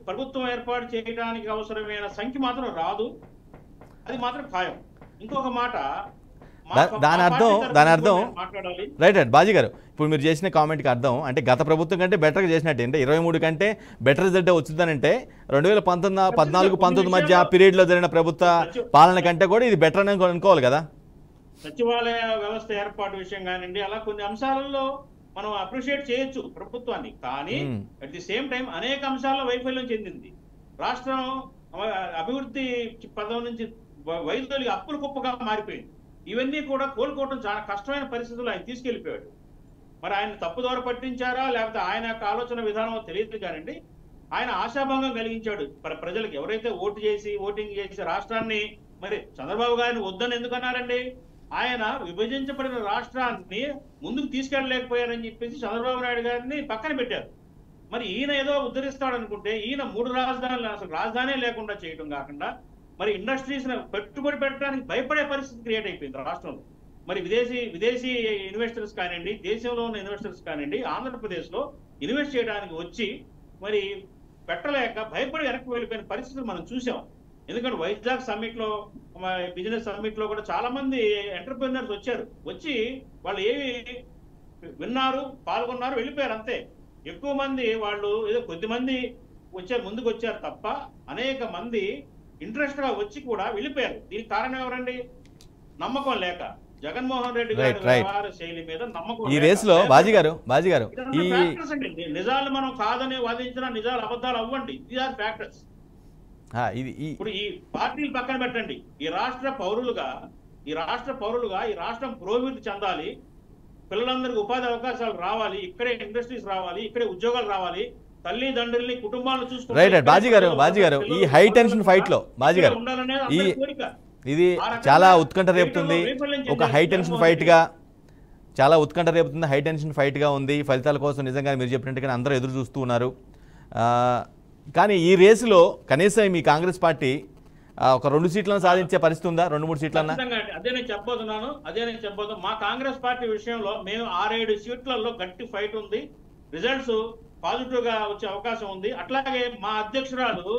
ప్రభుత్వం ఏర్పాటు చేయడానికి అవసరమైన సంఖ్య మాత్రం రాదు, అది మాత్రం ఖాయం. ఇంకొక మాట, దాని అర్థం రైట్ బాజీ గారు, ఇప్పుడు మీరు చేసిన కామెంట్కి అర్థం అంటే గత ప్రభుత్వం కంటే బెటర్గా చేసినట్టు అంటే 23 కంటే బెటర్ రిజల్ట్ వచ్చిందనంటే 2014-19 మధ్య పీరియడ్లో జరిగిన ప్రభుత్వ పాలన కంటే కూడా ఇది బెటర్ అని అనుకోవాలి కదా. సచివాలయ వ్యవస్థ ఏర్పాటు విషయం కానివ్వండి, అలా కొన్ని అంశాలలో మనం అప్రిషియేట్ చేయొచ్చు ప్రభుత్వాన్ని. కానీ అట్ ది సేమ్ టైం అనేక అంశాల్లో వైఫల్యం చెందింది. రాష్ట్రం అభివృద్ధి పదం నుంచి వైద్యులకి అప్పుల కుప్పగా మారిపోయింది. ఇవన్నీ కూడా కోలుకోవడం చాలా కష్టమైన పరిస్థితుల్లో ఆయన తీసుకెళ్లిపోయాడు. మరి ఆయన తప్పుదోవ పట్టించారా లేకపోతే ఆయన యొక్క ఆలోచన విధానం తెలియదు కానండి, ఆయన ఆశాభంగం కలిగించాడు ప్రజలకు. ఎవరైతే ఓటింగ్ చేసి రాష్ట్రాన్ని, మరి చంద్రబాబు గారిని వద్దని ఎందుకన్నారండి? ఆయన విభజించబడిన రాష్ట్రాన్ని ముందుకు తీసుకెళ్ళలేకపోయారని చెప్పేసి చంద్రబాబు నాయుడు గారిని పక్కన పెట్టారు. మరి ఈయన ఏదో ఉద్ధరిస్తాడనుకుంటే ఈయన 3 రాజధానులు, అసలు రాజధానే లేకుండా చేయడం కాకుండా మరి ఇండస్ట్రీస్ పెట్టుబడి పెట్టడానికి భయపడే పరిస్థితి క్రియేట్ అయిపోయింది రాష్ట్రంలో. మరి విదేశీ ఇన్వెస్టర్స్ కానివ్వండి, దేశంలో ఉన్న ఇన్వెస్టర్స్ కానివ్వండి, ఆంధ్రప్రదేశ్లో ఇన్వెస్ట్ చేయడానికి వచ్చి మరి పెట్టలేక భయపడి వెనక్కి వెళ్ళిపోయిన పరిస్థితులు మనం చూసాం. ఎందుకంటే వైజాగ్ సమ్మిట్లో, బిజినెస్ సమ్మిట్లో కూడా చాలా మంది ఎంటర్ప్రెన్యూర్స్ వచ్చి వాళ్ళు ఏమి విన్నారు, పాల్గొన్నారు, వెళ్ళిపోయారు అంతే. ఎక్కువ మంది వాళ్ళు ఏదో కొద్ది మంది ముందుకు వచ్చారు తప్ప అనేక మంది ఇంట్రెస్ట్ గా వచ్చి కూడా వెళ్ళిపోయారు. దీనికి కారణం ఎవరండి? నమ్మకం లేక, జగన్మోహన్ రెడ్డి గారి వ్యవహార శైలి మీద నమ్మకం. ఈ రేసులో బాజీ గారు నిజాలు మనం కాదని వాదించిన నిజాలు అబద్ధాలు అవ్వండి. These are factors. ఇప్పుడు ఈ పార్టీలు పక్కన పెట్టండి. ఈ రాష్ట్ర పౌరులుగా ఈ రాష్ట్రం పురోభివృద్ధి చెందాలి, పిల్లలందరికీ ఉపాధి అవకాశాలు రావాలి, ఇక్కడే ఇండస్ట్రీస్ రావాలి, ఇక్కడే ఉద్యోగాలు రావాలి, తల్లిదండ్రుల్ని కుటుంబాలను చూసుకోవాలి. బాజీ గారు ఈ హై టెన్షన్ ఫైట్ లో బాజీ గారు ఇది చాలా ఉత్కంఠ రేపుతుంది. ఒక హై టెన్షన్ ఫైట్ గా చాలా ఉత్కంఠ రేపుతుంది, హై టెన్షన్ ఫైట్గా ఉంది. ఫలితాల కోసం నిజంగా మీరు చెప్పినట్టుగా అందరూ ఎదురు చూస్తూ ఉన్నారు. కానీ ఈ రేసులో కనీసం మీ కాంగ్రెస్ పార్టీ ఒక 2 సీట్లను సాధించే పరిస్థితి ఉందా? 2-3 సీట్లన్నా? అదే నేను చెప్పబోతున్నాను. మా కాంగ్రెస్ పార్టీ విషయంలో మేము 6-7 సీట్లలో గట్టి ఫైట్ ఉంది. రిజల్ట్స్ పాజిటివ్ గా వచ్చే అవకాశం ఉంది. అట్లాగే మా అధ్యక్షురాలు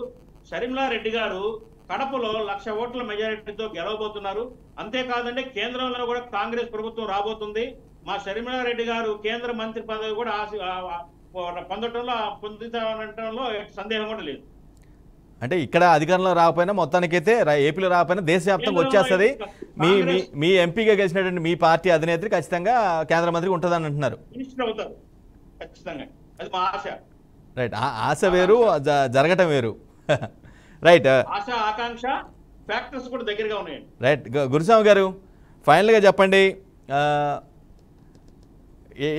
షర్మిలా రెడ్డి గారు కడపలో 1,00,000 ఓట్ల మెజారిటీతో గెలవబోతున్నారు. అంతేకాదండి, కేంద్రంలో కూడా కాంగ్రెస్ ప్రభుత్వం రాబోతుంది. మా షర్మిలా రెడ్డి గారు కేంద్ర మంత్రి పదవి కూడా పొందుతామనటంలో సందేహం కూడా లేదు. అంటే ఇక్కడ అధికారంలో రాకపోయినా మొత్తానికైతే ఏపీలో రాకపోయినా దేశవ్యాప్తంగా వచ్చేస్తుంది. మీ ఎంపీగా గెలిచినటువంటి మీ పార్టీ అధినేత్రి ఖచ్చితంగా కేంద్ర మంత్రికి ఉంటుందని అంటున్నారు. మినిస్టర్ అవుతారు ఖచ్చితంగా, అది మా ఆశ. రైట్, ఆశ వేరు, జరగటం వేరు. రైట్, ఆశ ఆకాంక్ష ఫ్యాక్టర్స్ కూడా దగ్గరగా ఉన్నాయండి. రైట్, గురుస్వామి గారు ఫైనల్గా చెప్పండి,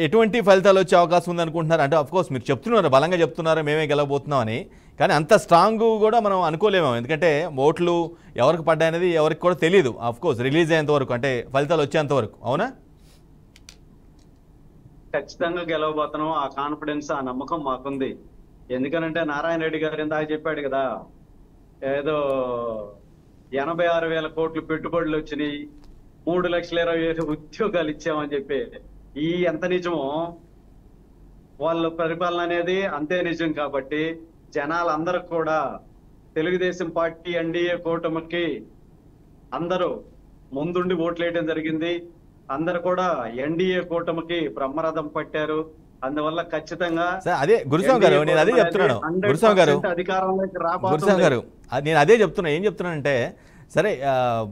ఎటువంటి ఫలితాలు వచ్చే అవకాశం ఉందనుకుంటున్నారు? అంటే అఫ్కోర్స్ మీరు చెప్తున్నారు, బలంగా చెప్తున్నారు మేమే గెలవబోతున్నాం అని, కానీ అంత స్ట్రాంగ్ కూడా మనం అనుకోలేము. ఎందుకంటే ఓట్లు ఎవరికి పడ్డాయనేది ఎవరికి కూడా తెలియదు అఫ్కోర్స్ రిలీజ్ అయ్యేంత వరకు, అంటే ఫలితాలు వచ్చేంత వరకు. అవునా? ఖచ్చితంగా గెలవబోతున్నాం. ఆ కాన్ఫిడెన్స్, ఆ నమ్మకం మాకుంది. ఎందుకనంటే నారాయణ రెడ్డి గారు ఇందాక చెప్పాడు కదా, ఏదో 86,000 కోట్లు పెట్టుబడులు వచ్చినాయి, 3,20,000 ఉద్యోగాలు ఇచ్చామని చెప్పి. ఈ ఎంత నిజమో వాళ్ళ పరిపాలన అనేది అంతే నిజం. కాబట్టి జనాలందరూ కూడా తెలుగుదేశం పార్టీ ఎన్డీఏ కూటమికి అందరూ ముందుండి ఓట్లేయడం జరిగింది. అందరు కూడా ఎన్డీఏ కూటమికి బ్రహ్మరథం పట్టారు. అందువల్ల ఖచ్చితంగా అదే గురుస్వామి గారు నేను అదే చెప్తున్నాను. గురుస్వామి గారు అధికారంలోకి గురుస్వామి గారు నేను అదే చెప్తున్నా. ఏం చెప్తున్నానంటే, సరే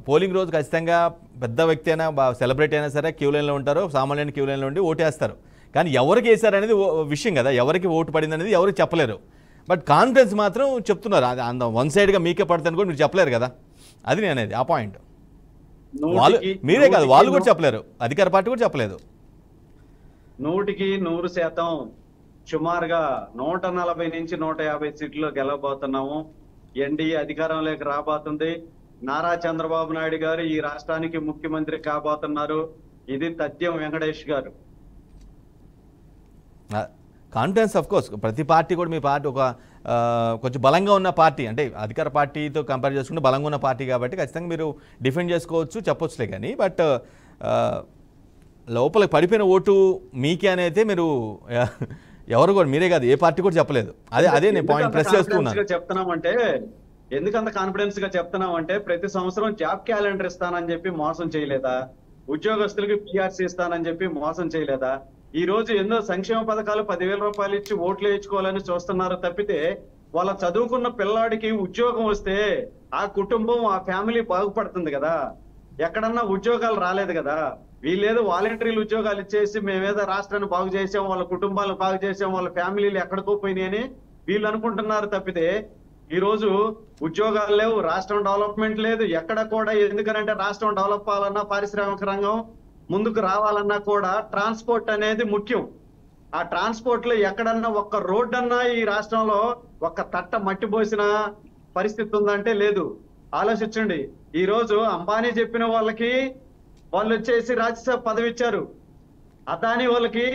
పోలింగ్ రోజు ఖచ్చితంగా పెద్ద వ్యక్తి అయినా సెలబ్రిటీ అయినా సరే క్యూ లైన్లో ఉంటారు, సామాన్యుని క్యూ లైన్లో ఉండి ఓటేస్తారు. కానీ ఎవరికి వేశారనేది విషయం కదా, ఎవరికి ఓటు పడింది అనేది ఎవరికి చెప్పలేరు. బట్ కాన్ఫిడెన్స్ మాత్రం చెప్తున్నారు. అది వన్ సైడ్గా మీకే పడుతుంది కూడా మీరు చెప్పలేరు కదా, అది నేను అనేది ఆ పాయింట్. వాళ్ళు మీరే కాదు, వాళ్ళు కూడా చెప్పలేరు, అధికార పార్టీ కూడా చెప్పలేదు. 100% సుమారుగా 140 నుంచి 150 సీట్లు గెలవబోతున్నాము. ఎన్డీఏ అధికారంలోకి రాబోతుంది. నారా చంద్రబాబు నాయుడు గారు ఈ రాష్ట్రానికి ముఖ్యమంత్రి కాబోతున్నారు. ఇది తథ్యం వెంకటేష్ గారు. కాన్ఫిడెన్స్ ఆఫ్ కోర్స్ ప్రతి పార్టీ కూడా, మీ పార్టీ ఒక కొంచెం బలంగా ఉన్న పార్టీ, అంటే అధికార పార్టీతో కంపేర్ చేసుకుంటే బలంగా ఉన్న పార్టీ కాబట్టి ఖచ్చితంగా మీరు డిఫెండ్ చేసుకోవచ్చు, చెప్పొచ్చులే. కానీ బట్ లోపలికి పడిపోయిన ఓటు మీకే అనేది మీరు ఎవరు కూడా, మీరే కాదు ఏ పార్టీ కూడా చెప్పలేదు. అదే నేను పాయింట్ ప్రెస్ చేస్తున్నాను. చెప్తున్నామంటే ఎందుకంత కాన్ఫిడెన్స్ గా చెప్తున్నామంటే, ప్రతి సంవత్సరం జాబ్ క్యాలెండర్ ఇస్తానని చెప్పి మోసం చేయలేదా? ఉద్యోగస్తులకి పిఆర్సీ ఇస్తానని చెప్పి మోసం చేయలేదా? ఈ రోజు ఎన్నో సంక్షేమ పథకాలు 10,000 రూపాయలు ఇచ్చి ఓట్లు వేయించుకోవాలని చూస్తున్నారు తప్పితే, వాళ్ళ చదువుకున్న పిల్లాడికి ఉద్యోగం వస్తే ఆ కుటుంబం, ఆ ఫ్యామిలీ బాగుపడుతుంది కదా. ఎక్కడన్నా ఉద్యోగాలు రాలేదు కదా. వీళ్ళేదో వాలంటీర్లు ఉద్యోగాలు ఇచ్చేసి మేమేదో రాష్ట్రాన్ని బాగు చేసాం, వాళ్ళ కుటుంబాలను బాగు చేసాం, వాళ్ళ ఫ్యామిలీలు ఎక్కడికో పోయినాయని వీళ్ళు అనుకుంటున్నారు తప్పితే, ఈ రోజు ఉద్యోగాలు లేవు, రాష్ట్రం డెవలప్మెంట్ లేదు ఎక్కడ కూడా. ఎందుకనంటే రాష్ట్రం డెవలప్ అవ్వాలన్నా, పారిశ్రామిక రంగం ముందుకు రావాలన్నా కూడా ట్రాన్స్పోర్ట్ అనేది ముఖ్యం. ఆ ట్రాన్స్పోర్ట్ లో ఎక్కడన్నా ఒక్క రోడ్ అన్నా ఈ రాష్ట్రంలో ఒక్క తట్ట మట్టి పోసిన పరిస్థితి ఉందంటే లేదు. ఆలోచించండి. ఈ రోజు అంబానీ చెప్పిన వాళ్ళకి వాళ్ళు వచ్చేసి రాజ్యసభ పదవి ఇచ్చారు. అదాని వాళ్ళకి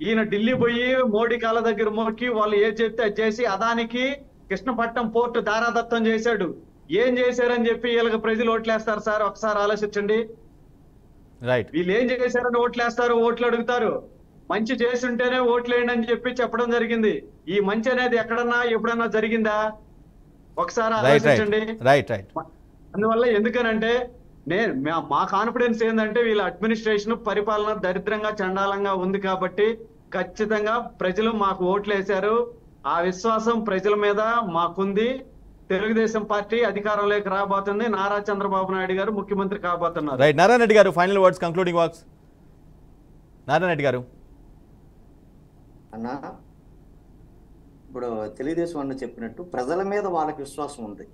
ఈయన ఢిల్లీ పోయి మోడీ కాళ్ళ దగ్గర మోకి వాళ్ళు ఏం చెప్తే అది చేసి అదానికి కృష్ణపట్నం పోర్టు దారాదత్తం చేశాడు. ఏం చేశారని చెప్పి వీళ్ళకి ప్రజలు ఓట్లేస్తారు సార్? ఒకసారి ఆలోచించండి. రైట్, వీళ్ళు ఏం చేశారని ఓట్లేస్తారు, ఓట్లు అడుగుతారు. మంచి చేసి ఉంటేనే ఓట్లేయండి అని చెప్పి చెప్పడం జరిగింది. ఈ మంచి అనేది ఎక్కడన్నా ఎప్పుడన్నా జరిగిందా? ఒకసారి ఆలోచించండి. Right right. అందువల్ల ఎందుకనంటే మా కాన్ఫిడెన్స్ ఏంటంటే, వీళ్ళ అడ్మినిస్ట్రేషన్ పరిపాలన దరిద్రంగా చండాలంగా ఉంది కాబట్టి ఖచ్చితంగా ప్రజలు మాకు ఓట్లు వేశారు. ఆ విశ్వాసం ప్రజల మీద మాకుంది. తెలుగుదేశం పార్టీ అధికారంలోకి రాబోతుంది. నారా చంద్రబాబు నాయుడు గారు ముఖ్యమంత్రి కాబోతున్నారు. రైట్, నారాయణ రెడ్డి గారు final words, concluding words. Narayana Reddy గారు. అన్నా, ఇప్పుడు తెలుగుదేశం అన్న చెప్పినట్టు ప్రజల మీద వాళ్ళకి విశ్వాసం ఉంది,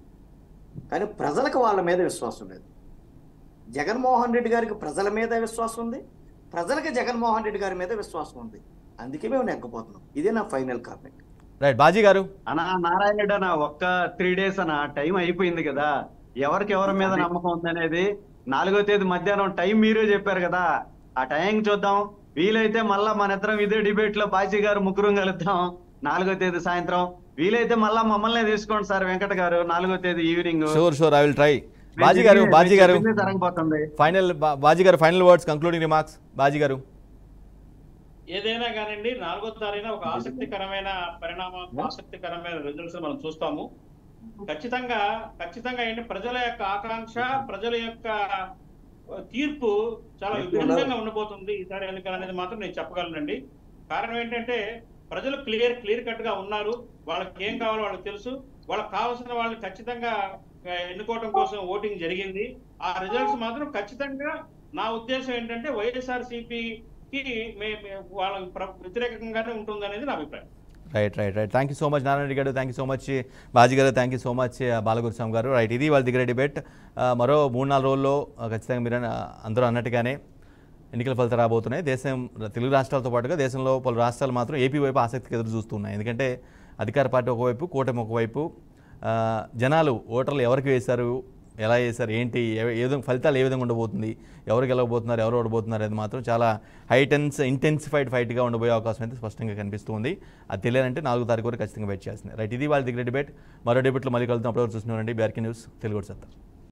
కానీ ప్రజలకు వాళ్ళ మీద విశ్వాసం లేదు. జగన్మోహన్ రెడ్డి గారికి ప్రజల మీద విశ్వాసం ఉంది, ప్రజలకి జగన్మోహన్ రెడ్డి గారి మీద విశ్వాసం ఉంది. అందుకే మేము నెగ్గపోతున్నాం. ఇదే నా ఫైనల్ కామెంట్. రైట్, బాజీ గారు. అన్నా నారాయణ రెడ్డి అన్న, ఒక్క 3 days అన్న టైం అయిపోయింది కదా. ఎవరికి ఎవరి మీద నమ్మకం ఉంది అనేది 4వ తేదీ మధ్యాహ్నం టైం మీరే చెప్పారు కదా, ఆ టైం చూద్దాం. వీలైతే మళ్ళా మన ఇద్దరం ఇదే డిబేట్ లో బాజీ గారు ముగ్గురం కలుద్దాం 4వ తేదీ సాయంత్రం. వీలైతే మళ్ళా మమ్మల్ని తీసుకోండి సార్ వెంకట గారు 4వ తేదీ evening. Sure I will try. Baji గారు జరగబోతుంది. బాజీ గారు final words, concluding remarks. Baji గారు ఏదైనా కానివ్వండి 4వ తారీఖున ఒక ఆసక్తికరమైన పరిణామం, ఆసక్తికరమైన రిజల్ట్స్ మనం చూస్తాము. ఖచ్చితంగా ఏంటి, ప్రజల యొక్క ఆకాంక్ష, ప్రజల యొక్క తీర్పు చాలా విభిన్నంగా ఉండబోతుంది ఈసారి ఎన్నికలు అనేది మాత్రం నేను చెప్పగలనండి. కారణం ఏంటంటే ప్రజలు క్లియర్ కట్ గా ఉన్నారు. వాళ్ళకి ఏం కావాలో వాళ్ళకి తెలుసు. వాళ్ళకి కావాల్సిన వాళ్ళని ఖచ్చితంగా ఎన్నుకోవడం కోసం ఓటింగ్ జరిగింది. ఆ రిజల్ట్స్ మాత్రం ఖచ్చితంగా నా ఉద్దేశం ఏంటంటే వైఎస్ఆర్సీపీకి వాళ్ళ వ్యతిరేకంగానే ఉంటుంది అనేది నా అభిప్రాయం. Right. Thank you so much Narayana Reddy garu, thank you so much Baji garu, thank you so much Balaguruswamy garu. Right, ఇది వాళ్ళ దగ్గర డిబేట్. మరో 3-4 రోజుల్లో ఖచ్చితంగా మీరు అందరూ అన్నట్టుగానే ఎన్నికల ఫలితాలు రాబోతున్నాయి. తెలుగు రాష్ట్రాలతో పాటుగా దేశంలో పలు రాష్ట్రాలు మాత్రం ఏపీ వైపు ఆసక్తికి ఎదురు చూస్తున్నాయి. ఎందుకంటే అధికార పార్టీ ఒకవైపు, కూటమి ఒకవైపు. జనాలు ఓటర్లు ఎవరికి వేశారు, ఎలా చేశారు, ఏంటి, ఏ విధంగా ఫలితాలు ఏ విధంగా ఉండబోతుంది, ఎవరు గెలవబోతున్నారు, ఎవరు ఓడబోతున్నారు అనేది మాత్రం చాలా ఇంటెన్సిఫైడ్ ఫైట్గా ఉండబోయే అవకాశం అయితే స్పష్టంగా కనిపిస్తుంది. అది తెలియాలంటే 4వ తారీఖు వరకు ఖచ్చితంగా వెయిట్ చేస్తుంది. రైట్, ఇది వాళ్ళ దగ్గర డిబేట్. మరో డిబేట్లో మళ్ళీ కలుద్దాం. అప్పటివరకు చూస్తున్నారండి BRK న్యూస్ తెలుగు సత్తా.